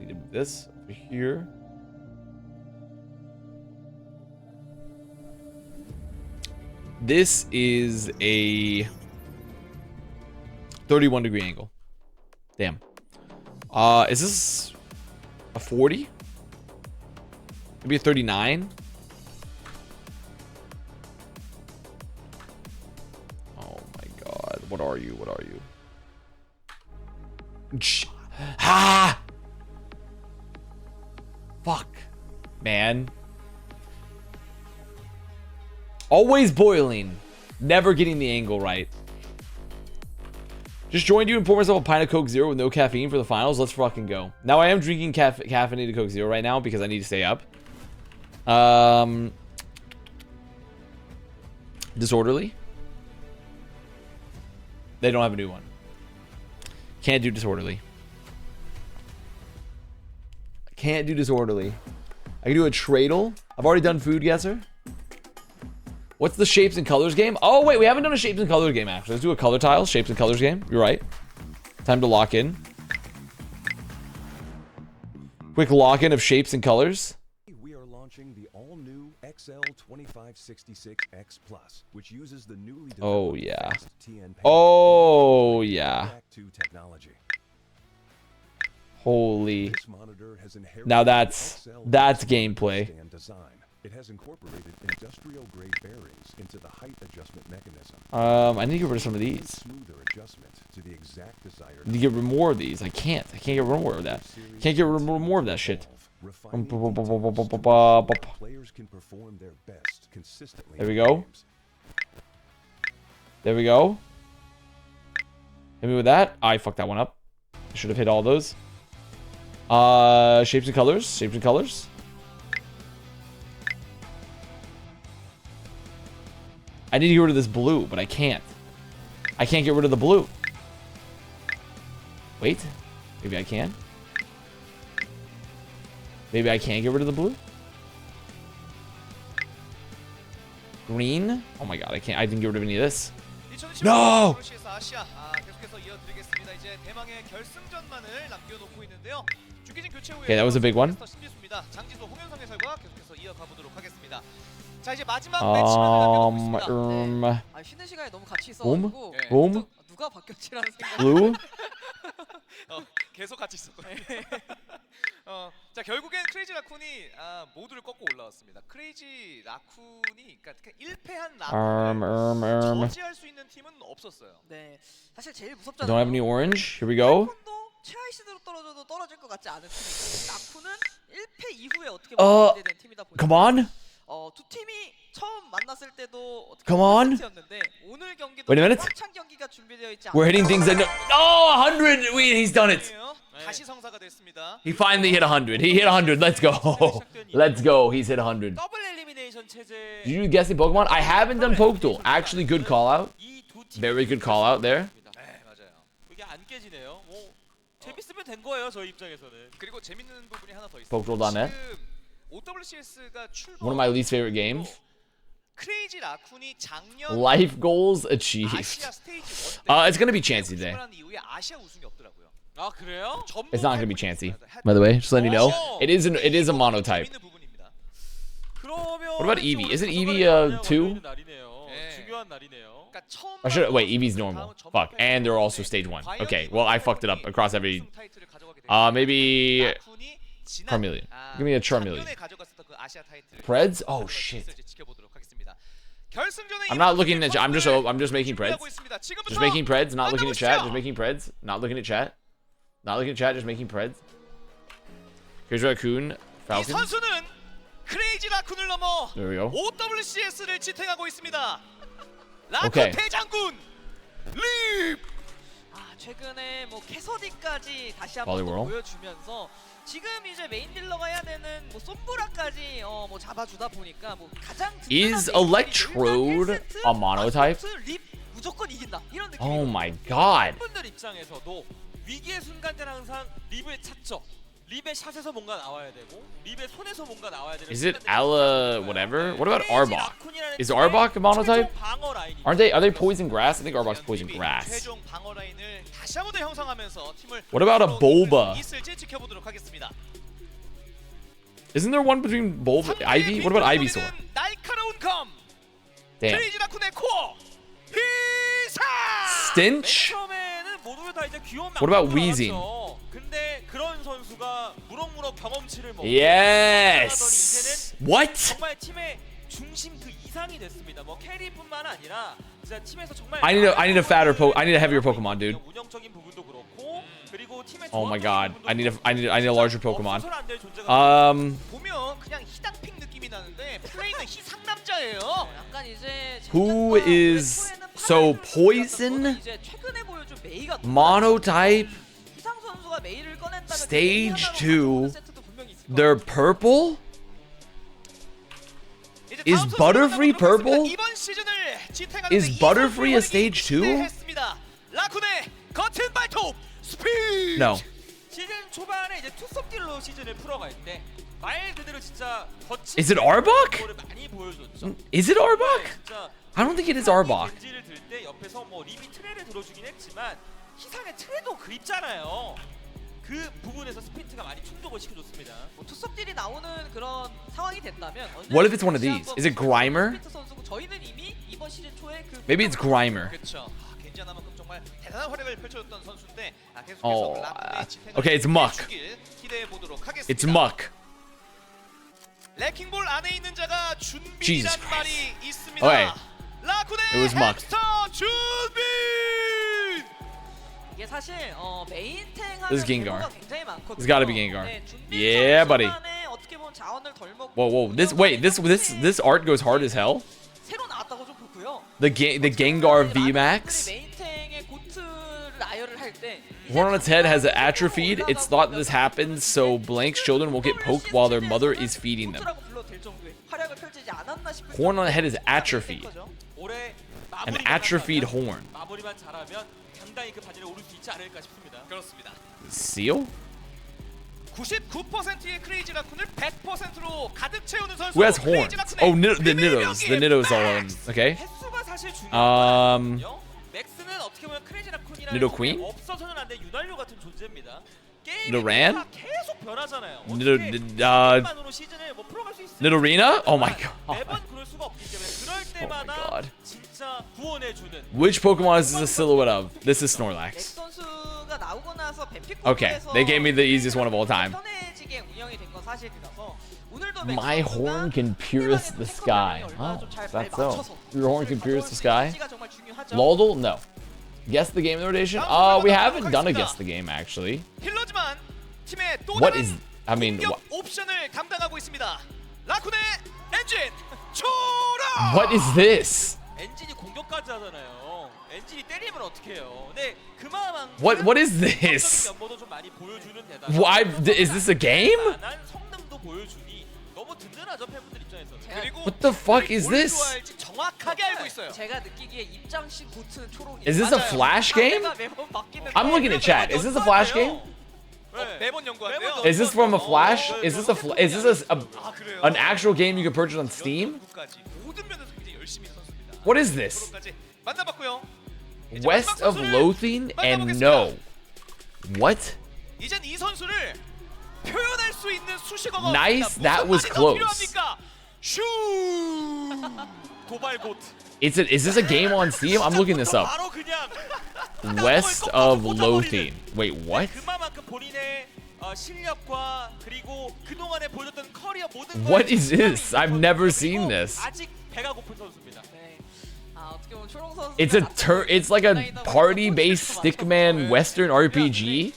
Need to move this over here. This is a 31-degree angle. Damn. Is this a 40? Maybe a 39? Oh my god. What are you? What are you? Ah! Fuck. Man. Always boiling. Never getting the angle right. Just joined you and pour myself a pint of Coke Zero with no caffeine for the finals. Let's fucking go. Now I am drinking caffeinated Coke Zero right now because I need to stay up. Disorderly. They don't have a new one. Can't do disorderly. Can't do disorderly. I can do a Tradle. I've already done food guesser. What's the shapes and colors game? Oh, wait, we haven't done a shapes and colors game, actually. Let's do a color tiles, shapes and colors game. You're right. Time to lock in. Quick lock-in of shapes and colors. We are launching the all-new XL2566X Plus, which uses the newly developed Oh, yeah. TN Oh, yeah. technology. Holy. This monitor has inherited Now that's gameplay. stand design. It has incorporated industrial-grade bearings into the height adjustment mechanism. I need to get rid of some of these. Smoother adjustment to the exact desired. I need to get rid of more of these. I can't get rid of more of that. Can't get rid of more of that shit. Players can perform their best consistently. There we go. There we go. Hit me with that. I fucked that one up. I should have hit all those. Shapes and colors. Shapes and colors. I need to get rid of this blue, but I can't. I can't get rid of the blue. Wait. Maybe I can. Maybe I can get rid of the blue. Green. Oh my god, I can't. I didn't get rid of any of this. No! Okay, that was a big one. 쉬는 시간에 너무 같이 Boom. 있어가지고 Boom. 누가 바뀌었지라는 생각. Blue. 계속 같이 있었거든요. 자 결국엔 크레이지 라쿤이 모두를 꺾고 올라왔습니다. 크레이지 라쿤이 그러니까 1패한 라쿤을 저지할 수 있는 팀은 없었어요. 네, 사실 제일 Don't 무섭잖아요. have any orange. Here we go. 라쿤도 최하위시드로 떨어져도 떨어질 것 같지 않은 팀이고 라쿤은 1패 이후에 어떻게 보면 기대된 팀이다 보니까 Come on. 두 팀이 처음 만났을 때도 어떻게 Come on. 였는데 오늘 경기도 Wait a minute. 꽉 찬 경기가 준비되어 있지 We're hitting things that no. Oh, 100. He's done it. 다시 성사가 됐습니다. He finally hit 100. He hit 100. Let's go. Let's go. He's hit 100. 더블 엘리미네이션 체제. Did you guess the Pokemon? I haven't done Poke Duel. Actually, good call out. Very good call out there. 네, 맞아요. 그게 안 깨지네요. 뭐 재밌으면 된 거예요, 저희 입장에서는. 그리고 재밌는 부분이 하나 더 있어요. PokeDuel.net. 지금 OWCS가 출범. One of my least favorite games. 크레이지 라쿤이 작년 Life goals achieved. 아시아 스테이지 1 It's gonna be Chansey today. 이후에 아시아 우승이 없더라고요. 아 그래요? It's not gonna be Chansey. By the way, just letting you know, it is a monotype. 재밌는 부분입니다. 그러면 What about Eevee? Isn't Eevee 2? 중요한 날이네요. 그러니까 처음 I should wait. Eevee's normal. Fuck, and they're also stage 1. Okay, well I fucked it up across every. Maybe Charmeleon. Give me a Charmeleon. Preds? Oh shit. I'm not looking at. I'm just making Preds. Just making Preds. Not looking at chat. Just making Preds. Not looking at chat. Not looking at chat. Just making Preds. Here's Raccoon. 이 Falcon. 선수는 크레이지 라쿤을 넘어 There we go. OWCS를 지탱하고 있습니다. 오케이. 라쿤 대장군 립. 최근에 뭐 캐서디까지 다시 한번 Poliwhirl. 보여주면서 지금 이제 메인 딜러가 해야 되는 뭐 솜브라까지 뭐 잡아주다 보니까 뭐 가장 Is Electrode a monotype? 립 무조건 이긴다 이런 느낌. Oh my god. 분들 입장에서도 위기의 순간 때는 항상 립을 찾죠. 립의 샷에서 뭔가 나와야 되고 립의 손에서 뭔가 나와야 되는. Is it Ella whatever? What about Arbok? Is Arbok a monotype? Are they poison grass? I think Arbok's poison grass. 최종 방어 라인을 다시 한번 더 형성하면서 팀을 What about a Bulba? 있을지 지켜보도록 하겠습니다. Isn't there one between Bulba Ivy? What about Ivysaur? 날카로운 검. Damn. 크레이지 라쿤의 코어. 희사. Stinch? 처음에는 모두 다 이제 귀여운. What about Weezing? 근데 그런 선수가 무럭무럭 경험치를 먹고 Yes. What? 정말 팀의 중심 그 이상이 됐습니다. 뭐 캐리뿐만 아니라 진짜 팀에서 정말 I need a fatter I need a heavier Pokemon, dude. 운영적인 부분도 그렇고 그리고 팀의 Oh my god. 조합적인 I need 부분도 a larger Pokemon. 없어서는 안될 존재가 보면 그냥 희당픽 느낌이 나는데 플레이는 희상남자예요. 약간 이제 Who is so poison? 이제 최근에 보여준 메이가 Monotype. 이상 선수가 메이를 꺼낸다면 Stage 그 2. 세트도 분명히 있을 They're purple? 이제 Is 다음 선수로 Butterfree 만나보도록 purple? 하겠습니다. 이번 시즌을 지탱하는 Is Butterfree a stage 2? 했습니다. 라쿤의 거친 발톱 스피드. No. 시즌 초반에 이제 투섭 딜로 시즌을 풀어갈 때 말 그대로 진짜 거친 Is it Arbok? 거를 많이 보여줬죠. Is it Arbok? 진짜 I don't think it is Arbok. 겐지를 들 때 옆에서 뭐 립이 트레를 들어주긴 했지만 희상의 트레도 그립잖아요. 그 부분에서 스핀트가 많이 충족을 시켜줬습니다. 뭐 투섭딜이 나오는 그런 상황이 된다면 What if it's one of these? Is it Grimer? 스피트 선수고 저희는 이미 이번 시즌 초에 그 Maybe it's Grimer. 그렇죠. 겐지 하나만큼 정말 대단한 활약을 펼쳐줬던 선수인데 계속해서 Oh, 라쿤의 지탱을 okay, it's Muck. 해주길 기대해 보도록 하겠습니다. It's Muck. 레킹볼 안에 있는 자가 Jesus 준비란 Christ. 말이 있습니다. Okay. 라쿤의 It was Muck. 햄스터 준비. 이게 사실 메인탱 하는 This is Gengar. 경우가 굉장히 많거든요. It's gotta be Gengar. 네, 준비 Yeah, buddy. 선수간에 어떻게 보면 자원을 덜 먹고 Whoa. This art goes hard as hell. 새로 나왔다고 좀 보고요. The Gengar VMAX. 메인탱의 고트를 나열을 할 때 Horn on its head has an atrophied. It's thought this happens so Blank's children will get poked while their mother is feeding them. 고트라고 불러도 될 정도의 활약을 펼치지 않았나 싶을 Horn on the 정도의 head is atrophied. 올해 An atrophied horn. 마무리만 잘하면 당당히 그 바지를 오를 수 있지 않을까 싶습니다. 그렇습니다. Seal? 99%의 크레이지 라쿤을 100%로 가득 채우는 선수. Who has horns? Oh, the Nidos. The Nidos all in. Okay. 횟수가 사실 중요하거든요. 맥스는 어떻게 보면 크레이지 라쿤이라는 Nido Queen? 없어서는 안 될 윤활유 같은 존재입니다. Nidoran? 게임이 계속 변하잖아요. Nido 시즌을 뭐 풀어갈 수 있어요. Nidorina? Oh my god. 매번 그럴 수가 없기 때문에 그럴 때마다 God. 진짜 구원해주는. Which Pokemon is this a silhouette of? This is 맥 Snorlax. 선수가 나오고 나서 뱀픽 Okay, they gave me the easiest one of all time. 편해지게 운영이 된 건 사실이라서 오늘도 My horn can pierce the sky. Oh, that's so. Your horn can pierce the sky? Lodel? No. Guess the game rotation? We haven't done a guess the game actually. 힐러지만 팀의 또 What 다른 is? I mean, 공격 옵션을 담당하고 있습니다. 라쿤의 엔진 초라. what is this? 엔진이 공격까지 하잖아요. 엔진이 때리면 어떻게 해요? 근데 그만한 What is this? 면모도 좀 많이 보여주는 데다. Why is this a game? 난 성능도 보여주니 너무 든든하죠 팬분들 입장에서는. 그리고 What the fuck is 뭘 this? 좋아할지 정확하게 알고 있어요. 제가 느끼기에 입장식 고트는 초록이. Is this a flash game? I'm looking at chat. Is this a flash game? 매번 연구한대요. Is this from a flash? Is this 아, 그래요? an actual game you can purchase on Steam? 연구까지 모든 면에서 굉장히 열심히 한 선수입니다. What is this? 프로까지 만나봤고요. 이제 West 마지막 of 선수를 Lothian and 만나보겠습니다. no. What? 이젠 이 선수를 표현할 수 있는 수식어가 Nice, 없습니다. that was 무슨 말이 더 close. 필요합니까? 슈. 고발봇. Is this a game on Steam? I'm looking this up. 바로 그냥 West of Lothian. Wait, what? 그만큼 본인의 실력과 그리고 그동안에 보여줬던 커리어 모든 What 걸 is this? I've never seen 그리고 this. 아직 배가 고픈 선수입니다. 네. 아, 어떻게 보면 초록 선수. It's like a party-based stickman Western RPG.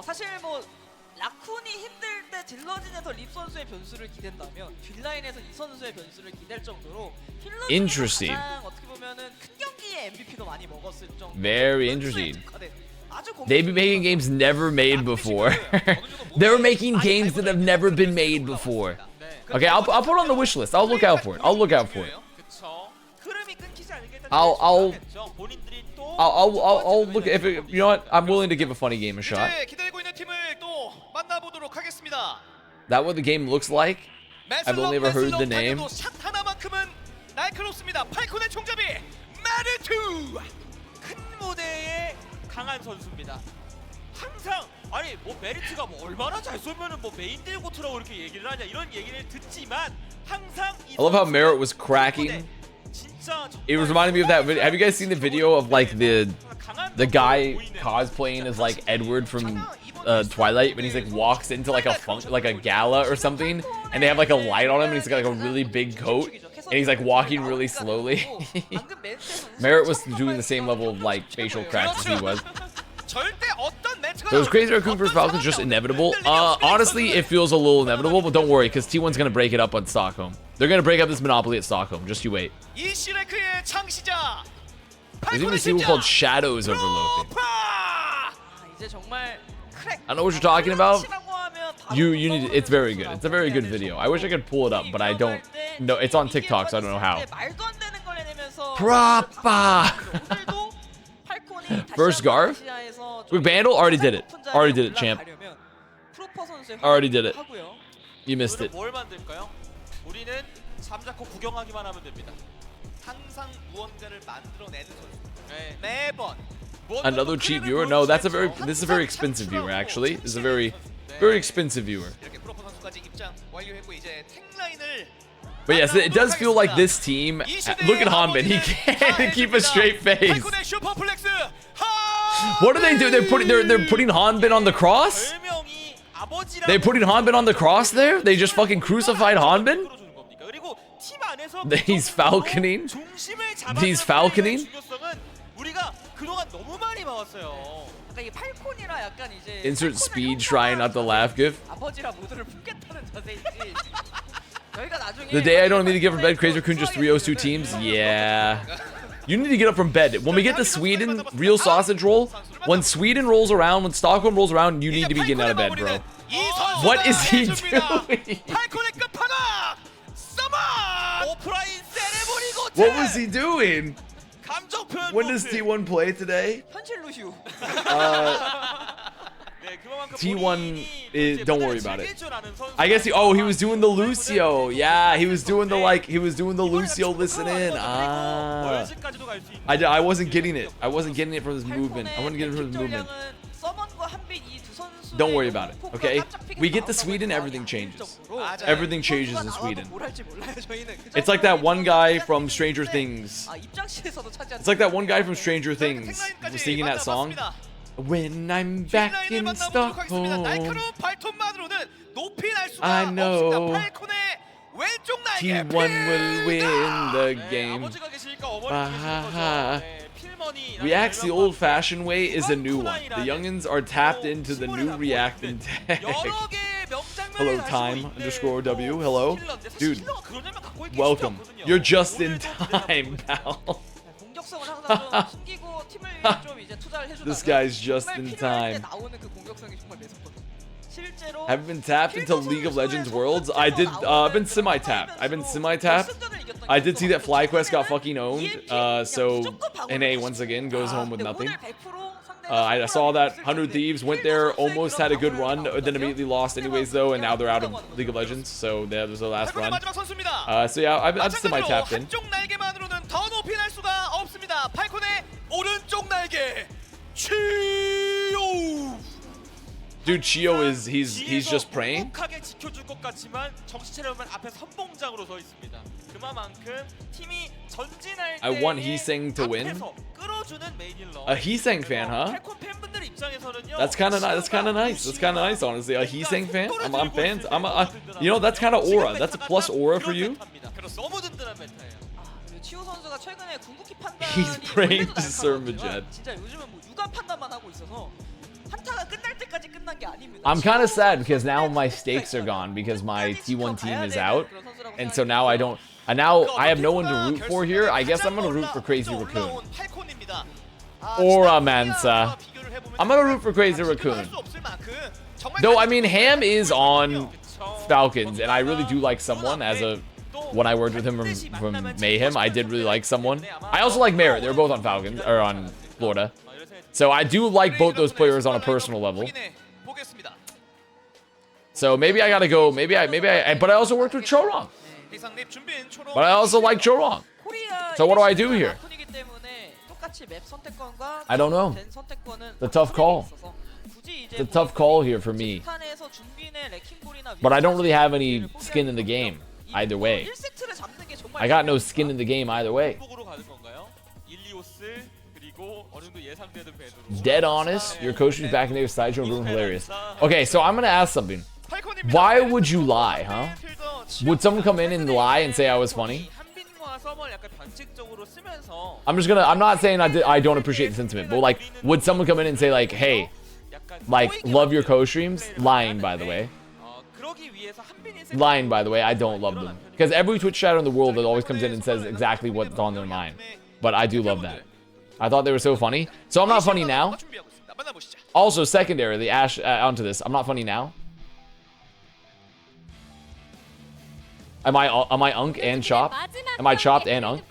사실 뭐 라쿤이 힘들 때 딜러진에서 립 선수의 변수를 기댄다면 뒷라인에서 이 선수의 변수를 기댈 정도로 힐러진이 Interesting. 가장 어떻게 보면은 큰 경기에 MVP도 많이 먹었을 정도. Very 변수에 interesting. 특화된 아주 They've been making games never made before. They're making games that have never been made before. Okay, I'll put it on the wish list. I'll look out for it. I'll look out for it. 그쵸. 흐름이 끊기지 않는 게 일단 I'll 제일 중요하겠죠. 본인들이 또 I'll look if it, you know what? I'm willing to give a funny game a shot. 이제 기다리고 있는 팀을 또 만나 알아보도록 하겠습니다. That what the game looks like? I've only ever heard the name. 샷 하나만큼은 날카롭습니다. 팔콘의 총잡이 메르투. 큰 무대에 강한 선수입니다. 항상 아니 뭐 메리트가 뭐 얼마나 잘 쏘면은 뭐 메인 딜고트라고 이렇게 얘기를 하냐 이런 얘기를 듣지만 항상 이 I love how 선수는 Merit was cracking. 진짜 It was reminding me of that video. Have you guys seen the video of like the guy cosplaying as like Edward from Twilight when he's like walks into like a gala or something, and they have like a light on him and he's got like a really big coat and he's like walking really slowly. Merit was doing the same level of like facial cracks as he was. 절대 어떤 매치가 So is Crazy Raccoon vs Falcons just inevitable? Honestly, it feels a little inevitable, but don't worry, because T1's gonna break it up on Stockholm. They're gonna break up this monopoly at Stockholm. Just you wait. 이 시레크의 창시자. There's even a sequel called Shadows Overloading. 이제 정말 크랙. I know what you're talking about. 치라고 하면 바로 You need. It's very good. It's a very good video. I wish I could pull it up, but I don't. No, it's on TikTok, so I don't know how. 말도 안 되는 걸 내면서 Proper. 오늘도 팔콘이 First Garv? We Vandal already did it. Already did it, champ. Already did it. You missed it. 뭘 만들까요? 우리는 잠자코 구경하기만 하면 됩니다. 항상 무언가를 만들어내는 선수. 네. 매번. Another cheap viewer? No, that's a very. This is a very expensive viewer. Actually, this is a very expensive viewer. 이렇게 프로포 선수까지 입장 완료했고 이제 탱라인을. But yes, it does feel like this team. Look at Hanbin. He can't keep a straight face. What are they doing? They're putting Hanbin on the cross? 별명이 아버지라고 They're putting Hanbin on the cross there? They just fucking crucified Hanbin? 끌어주는 겁니까? 그리고 팀 안에서 He's falconing? 중심을 He's 잡아주는 falconing? 중요성은 우리가 그동안 너무 많이 봐왔어요. 약간 이 팔콘이라 약간 이제 Insert speed shrine, not the laugh gif. 아버지라 모두를 품겠다는 자세인지. 저희가 나중에 The day I don't need to get from bed, Crazy Raccoon just 3-0-2 teams? Yeah. You need to get up from bed. When we get to Sweden, real sausage roll, when Sweden rolls around, when Stockholm rolls around, you need to be getting out of bed, bro. What is he doing? What was he doing? 감정 표현 When does T1 play today? 현실 루시우. 네, 그만큼 T1 is, 본인이 don't worry 이제 about it. 즐길 줄 아는 선수가 I guess he was doing the Lucio. Yeah, he was doing the Lucio listen in. Ah. 월즈까지도 갈 수 있는 I wasn't getting it. I wasn't getting it from his movement. I wasn't getting it from his movement. 서먼과 한빛 이두 선수의 Don't worry about it, 공포가 okay? 깜짝 We get to 나온다고 Sweden, 해서 everything changes. 개인적으로 Everything changes in 선수가 Sweden. 나와도 뭘 할지 몰라요, 저희는. 그 It's like that 정도로 one guy 입장시에서 from Stranger Things. 아, 입장시에서도 차지하는 It's like that one guy from Stranger Things who was singing that song. When I'm back in Stockholm, I know T1 will win the game. 아버지가 계시니까 어머니 아하하. 계시는 거죠. 필머니 Reacts the old-fashioned way is a new one. The youngins are tapped into the new React and tech. 여러 개의 명장면을 Hello, 가지고 time 있는 underscore W. 뭐 Hello, 킬러인데 사실 dude. 킬러가 그런 장면 갖고 있기 Welcome. 쉽지 않거든요. You're just in 오늘도 그대로 time, pal. 공격성을 항상 좀 숨기고 팀을 위해 좀 이제 투자를 해주다가 This guy's just 정말 in 필요할 때 time. 나오는 그 공격성이 정말 매섭거든요. 실제로 Have been tapped into League of Legends Worlds. I did. I've been semi-tapped. I've been semi-tapped. I did see that FlyQuest got fucking owned. So NA once again goes home with nothing. I saw that 100 Thieves went there, almost had a good run, then immediately lost anyways though, and now they're out of League of Legends. So that was the last run. So yeah, I've semi-tapped in. 한쪽 날개만으로는 더 높이 날 수가 없습니다. 팔콘의 오른쪽 날개. 치오. Dude, Chio is he's just praying. 묵묵하게 지켜줄 것 같지만 정신 차려보면 앞에 선봉장으로 서 있습니다. 그만큼 팀이 전진할 때 I want Heesang to win. 끌어주는 메인 힐러. A Heesang fan, huh? 팔콘 팬분들 입장에서는요. That's kind of nice. That's kind of nice. That's kind of nice, honestly. A Heesang fan? I'm fans. You know, that's kind of aura. That's a plus aura for you. 너무 든든한 메타예요. 치오 선수가 최근에 궁극기 판단이 He's praying to 날카로웠지만 Sermajet. 진짜 요즘은 뭐 육아 판단만 하고 있어서 한타가 끝날 때까지 끝난 게 아닙니다. I'm kind of sad because now my stakes are gone because my T1 team is out, and so now I don't. And now I have no one to root for here. I guess I'm gonna root for Crazy Raccoon or Mansa. I'm gonna root for Crazy Raccoon. Though I mean, Ham is on Falcons, and I really do like someone as a. When I worked with him from Mayhem, I did really like someone. I also like Merritt. They were both on Falcons or on Florida. So I do like both those players on a personal level. So maybe I gotta go. Maybe I. But I also worked with Chorong. 해상립 준비인 초록. But I also like Chorong. 코리아 So what do I do here? 라쿤이기 때문에 똑같이 맵 선택권과 I don't know. 된 선택권은 It's a tough call. 있어서 굳이 이제 It's a tough call here for me. 재판에서 준비네 레킹볼이나 But I don't really have any skin in the game either way. 1세트를 잡는 게 정말 I got no skin in the game either way. 복으로 가는 건가요? 일리오스 그리고 어느 정도 예상되는 밴으로. Dead honest, your coach is back in there, sideshow room hilarious. Okay, so I'm gonna ask something. Why would you lie, huh? Would someone come in and lie and say I was funny? 한빈과 서머를 약간 변칙적으로 쓰면서 I'm not saying I don't appreciate the sentiment, but like, would someone come in and say like, hey, like, love your co-streams? Lying, by the way. 그러기 위해서 한빈이 Lying, by the way, I don't love them. Because every Twitch chatter in the world that always comes in and says exactly what's on their mind. But I do love that. I thought they were so funny. So I'm not funny now. 준비하고 있습니다. 만나보시죠. Also, secondarily, Ash, onto this, I'm not funny now. Am I unk and chopped? Am I chopped and unk?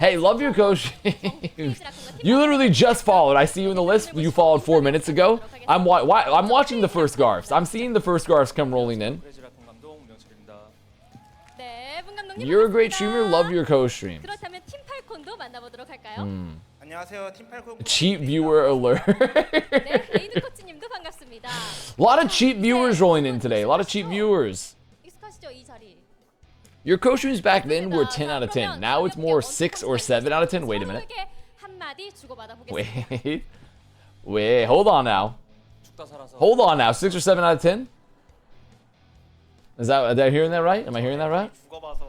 Hey, love your coach. You literally just followed. I see you in the list. You followed 4 minutes ago. I'm watching the first Garfs. I'm seeing the first Garfs come rolling in. You're a great streamer. Love your co-stream. 그렇다면 팀팔콘도 만나보도록 할까요? 안녕하세요. 팀팔콘 Cheap viewer alert. 네, 레이드 코치님도 반갑습니다. A lot of cheap viewers rolling in today. A lot of cheap viewers. 익숙하시죠, 이 자리? Your co-streams back then were 10 out of 10. Now it's more 6 or 7 out of 10. Wait a minute. 서로에게 한마디 주고받아 보겠습니다. Wait. Hold on now. Hold on now. 6 or 7 out of 10? Am I hearing that right? Am I hearing that right? 죽어봐서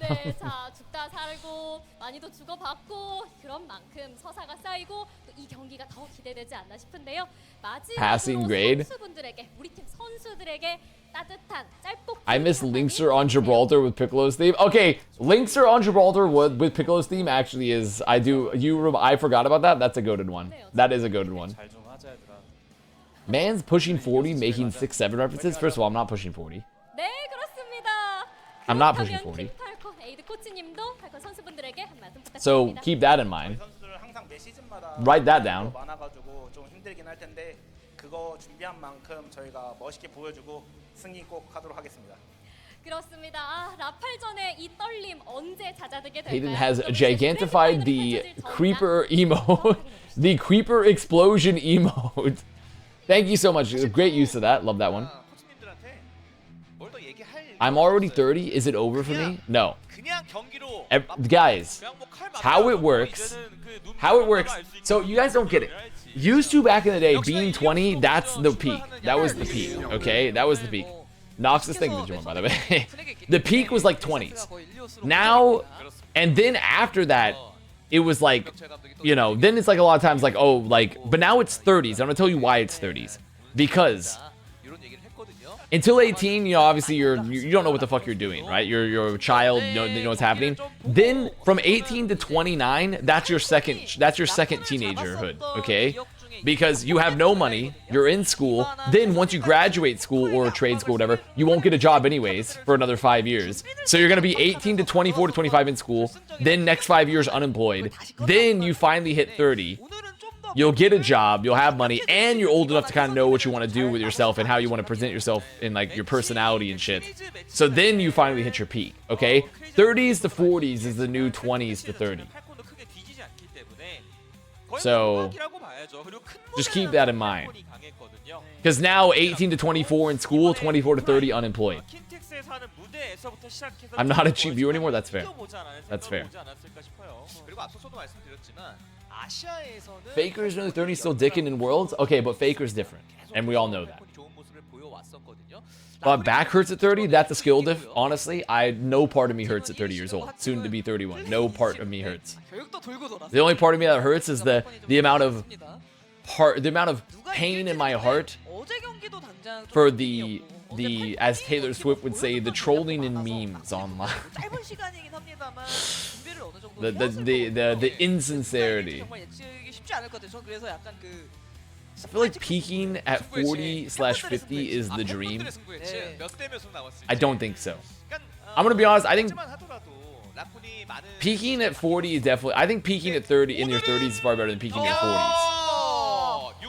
네, 자 죽다 살고 많이도 주고받고 그런 만큼 서사가 쌓이고 또 이 경기가 더 기대되지 않나 싶은데요. Passing grade. 선수분들에게 우리 팀 선수들에게 따뜻한 짧고 I miss Linkser on Gibraltar with Piccolo's theme. Okay, Linkser on Gibraltar with Piccolo's theme actually is. I forgot about that. That's a goated one. That is a goated one. Man's pushing 40, making 6, 7 references. First of all, I'm not pushing 40. 네, 그렇습니다. I'm not pushing 40. 팀팔콘 에이드 코치님도 팔콘 선수분들에게 한 말씀 So 부탁드립니다. keep that in mind. 선수들 항상 매 시즌마다 Write that down. 많아가지고 좀 힘들긴 할 텐데 그거 준비한 만큼 저희가 멋있게 보여주고 승리 꼭 하도록 하겠습니다. 그렇습니다. 아, 라팔전의 이 떨림 언제 잦아들게 될까요? Hayden has gigantified the creeper emote, the creeper explosion emote. Thank you so much. Great use of that. Love that one. 코치님들한테 뭘 더 얘기할 I'm already 30. Is it over for me? No. 그냥 경기로 Guys, 그냥 뭐칼 how it works. How it works. So you guys don't get it. Used to back in the day, being 20, that's the peak. That was the peak. Okay, that was the peak. Noxus, thank you for joining, by the way. The peak was like 20s. Now, and then after that, it was like, you know, then it's like a lot of times like, oh, like, but now it's 30s. I'm gonna tell you why it's 30s. Because 이런 얘기를 했거든요. until 18, you know, obviously you don't know what the fuck you're doing, right? You're a child, you know what's happening. Then from 18 to 29, that's your second teenagerhood, okay? Because you have no money, you're in school, then once you graduate school or trade school, whatever, you won't get a job anyways for another 5 years. So you're gonna be 18 to 24 to 25 in school, then next 5 years unemployed, then you finally hit 30. You'll get a job, you'll have money, and you're old enough to kind of know what you want to do with yourself and how you want to present yourself in like your personality and shit. So then you finally hit your peak, okay? 30s to 40s is the new 20s to 30. So just keep that in mind. Because now 18 to 24 in school, 24 to 30 unemployed. I'm not a cheap viewer anymore. That's fair. That's fair. 그리고 앞서서도 말씀드렸지만 아시아에서는 Faker's in the 30s still dicking in Worlds? Okay, but Faker's different. And we all know that. 좋은 모습을 보여왔었거든요. But back hurts at 30, that's a skill diff. Honestly, no part of me hurts at 30 years old. Soon to be 31. No part of me hurts. 교육도 돌고 돌아서 The only part of me that hurts is the amount of pain in my heart 어제 경기도 당장 for the as Taylor Swift would say, the trolling and memes online. 짧은 시간이긴 합니다만 준비를 어느 정도 The insincerity. 정말 예측이 쉽지 않을 것 같아요. 저 그래서 약간 그 I feel like peaking at 40/50 is the dream. I don't think so. I'm gonna be honest, I think 하더라도 라쿤이 많은 Peaking at 40 is definitely. I think peaking at 30 in your 30s is far better than peaking in your 40s.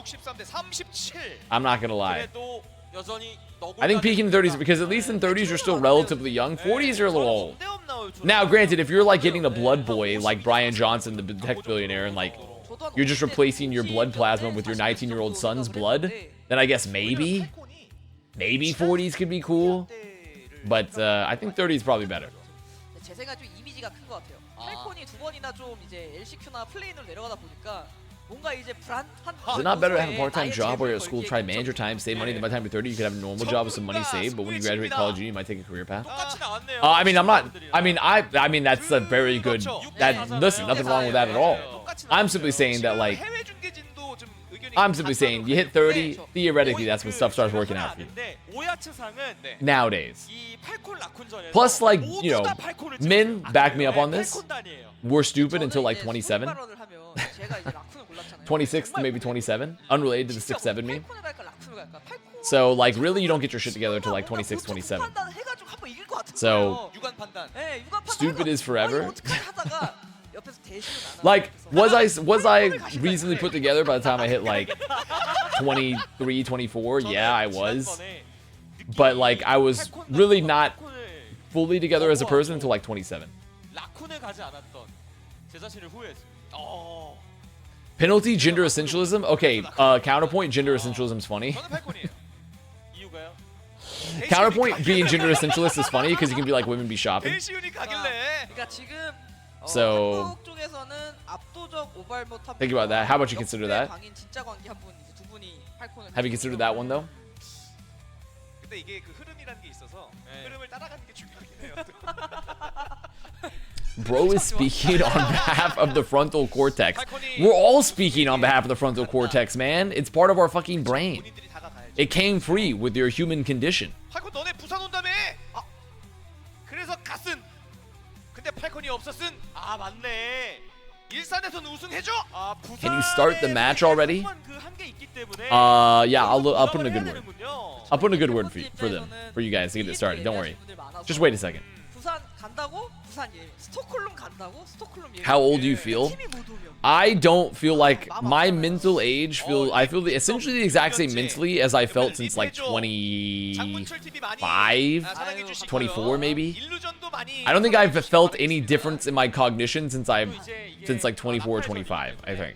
63대 37. I'm not gonna lie. 그래도 여전히 I think peaking in 30s because at least in 30s you're still relatively young. 40s are a little old. Now, granted, if you're like getting a blood boy like Brian Johnson, the tech billionaire, and like you're just replacing your blood plasma with your 19-year-old son's blood, then I guess maybe 40s could be cool. But I think 30 is probably better. 제 생각 좀 이미지가 큰 것 같아요. 팔콘이 두 번이나 좀 이제 LCQ나 플레인으로 내려가다 보니까 뭔가 이제 불안한. Is it not better to have a part-time job where you're at school, try to manage your time, save money, then by the time you're 30 you could have a normal job with some money saved, but when you graduate college you might take a career path? 똑같이 나왔네요. I mean, I'm not. I mean that's a very good. Listen, nothing wrong with that at all. I'm simply saying that like. 해외 중계진도 좀 의견이 I'm simply saying you hit 30, theoretically that's when stuff starts working out for you. 오야츠상은 Nowadays. 이 팔콘 라쿤전에서 Plus, like, 모두 you know, 다 팔콘을 men 찍었어요. back me up on this. 팔콘단이에요. We're stupid until like 27, 발언을 하면 제가 이제 라쿤을 골랐잖아요. 26 to maybe 27, unrelated to the 6-7 meme. 팔콘을 갈까 라쿤을 갈까? 팔콘. So like really you don't get your shit together until like 26, 27. 판단 해가지고 한번 이길 것 같은 So 거예요. 유관 판단. 네, 유관 판단. stupid is forever. 아니, 어떡하지 하다가 옆에서 대신을 안 하고 Like 그래서 was I reasonably put together by the time I hit like 23, 24? Yeah, I was. But like I was really not fully together as a person until like 27. 라쿤을 가지 않았던 제 자신을 후회했습니다. Penalty gender essentialism? Okay, counterpoint gender essentialism is funny. 저는 팔콘이에요. 이유가요? Counterpoint being gender essentialist is funny because you can be like women be shopping. 대시윤이 가길래. 그러니까 지금 So- 한국 쪽에서는 압도적 오발못 한 Think about that. How about you consider that? 광인 진짜 광기 한 분, 이제 두 분이 팔콘을 Have you considered that one though? 근데 이게 그 흐름이라는 게 있어서 흐름을 따라가는 게 중요하긴 해요. Bro is speaking on behalf of the frontal cortex. We're all speaking on behalf of the frontal cortex, man. It's part of our fucking brain. 본인들이 다가가야죠. It came free with your human condition. 팔콘 너네 부산 온다며? 아, 그래서 갔은. 근데 팔콘이 없었은. 아 맞네. 일산에선 우승해줘. 아 Can you start the match already? 그 한계 있기 때문에 Yeah, I'll put in a good word. 되는군요. I'll put in a good word for them, for you guys to get it started. Don't worry. Just wait a second. 부산 간다고? 부산 예. 스톡홀름 간다고? 스톡홀름 예. How old do you feel? 팀이 못 오면. I don't feel like my mental age I feel essentially the exact same mentally as I felt since like 25, 24 maybe. I don't think I've felt any difference in my cognition since like 24 or 25, I think.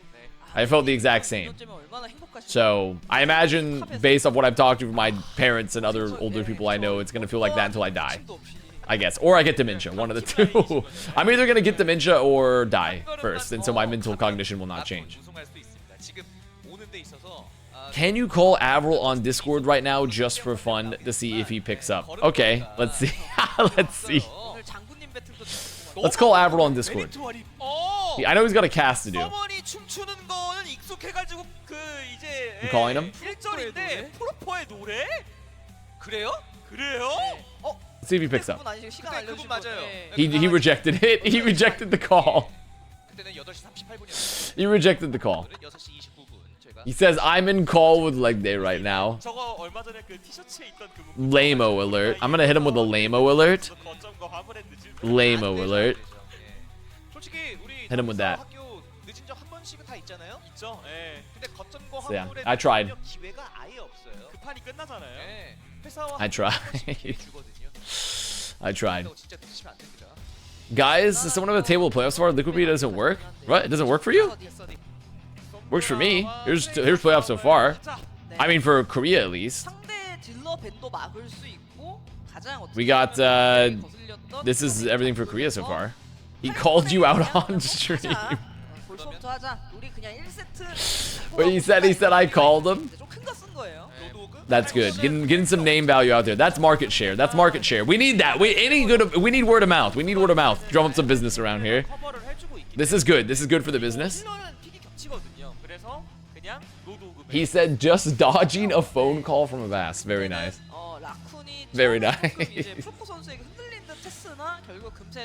I felt the exact same. 얼마나 행복하실까? So I imagine based off what I've talked to my parents and other older people I know, it's gonna feel like that until I die. I guess. Or I get dementia, one of the two. I'm either gonna get dementia or die first, and so my mental cognition will not change. 우승할 수도 있습니다. 지금 오는 데 있어서 Can you call Avril on Discord right now just for fun to see if he picks up? Okay, let's see. Let's see. 오늘 장군님 배틀도 Let's call Avril on Discord. I know he's got a cast to do. 서머니 춤추는 거는 익숙해가지고 그 이제 You calling him? 1절인데 프로퍼의 노래? 그래요? 그래요? Let's see if he picks up. 그분 아니시고 시간 그때 알려주실 그분 맞아요. 건데. He rejected it. He rejected the call. 그때는 8시 38분이었어요. He rejected the call. 6시 29분. 제가 He says, I'm in call with leg day right now. 저거 얼마 전에 그 티셔츠에 있던 그 부분 Lame-o alert. I'm gonna hit him with a lame-o alert. 거점과 화물에 늦은 Lame-o alert. 솔직히 우리 Hit him with that. 학교 늦은 적 한 번씩은 다 있잖아요. 있죠? 예. 근데 거점과 So, yeah, 화물에 I tried. 늦으면 기회가 아예 없어요. 그 판이 끝나잖아요. 네. 회사와 I tried. 한 번씩 기회 주거든요. I tried. 그래서 진짜 늦으시면 안 됩니다. Guys, does someone have a table of playoffs for? Liquid Beat doesn't work? What? It doesn't work for you? Works for me. Here's playoffs so far. I mean, for Korea at least. 상대 딜러 밴도 막을 수 있고 가장 어떻게 We got, 보면 거슬렸던 This is everything for Korea so far. He called you out on stream. 볼서부터 하자. 우리 그냥 1세트. But he said I called him. 좀큰 거 쓴 거예요. That's good. Getting some name value out there. That's market share. That's market share. We need that. We need word of mouth. We need word of mouth. Drum up some business around here. 커버를 해주고 있기 This is good. This is good for the business. 딜러는 픽이 겹치거든요. 그래서 그냥 로드오그 He said just dodging a phone call from Avast. Very nice. 라쿤이 Very 처음에 조금 nice. 이제 프로포 선수에게 흔들린 듯 했으나 결국 금세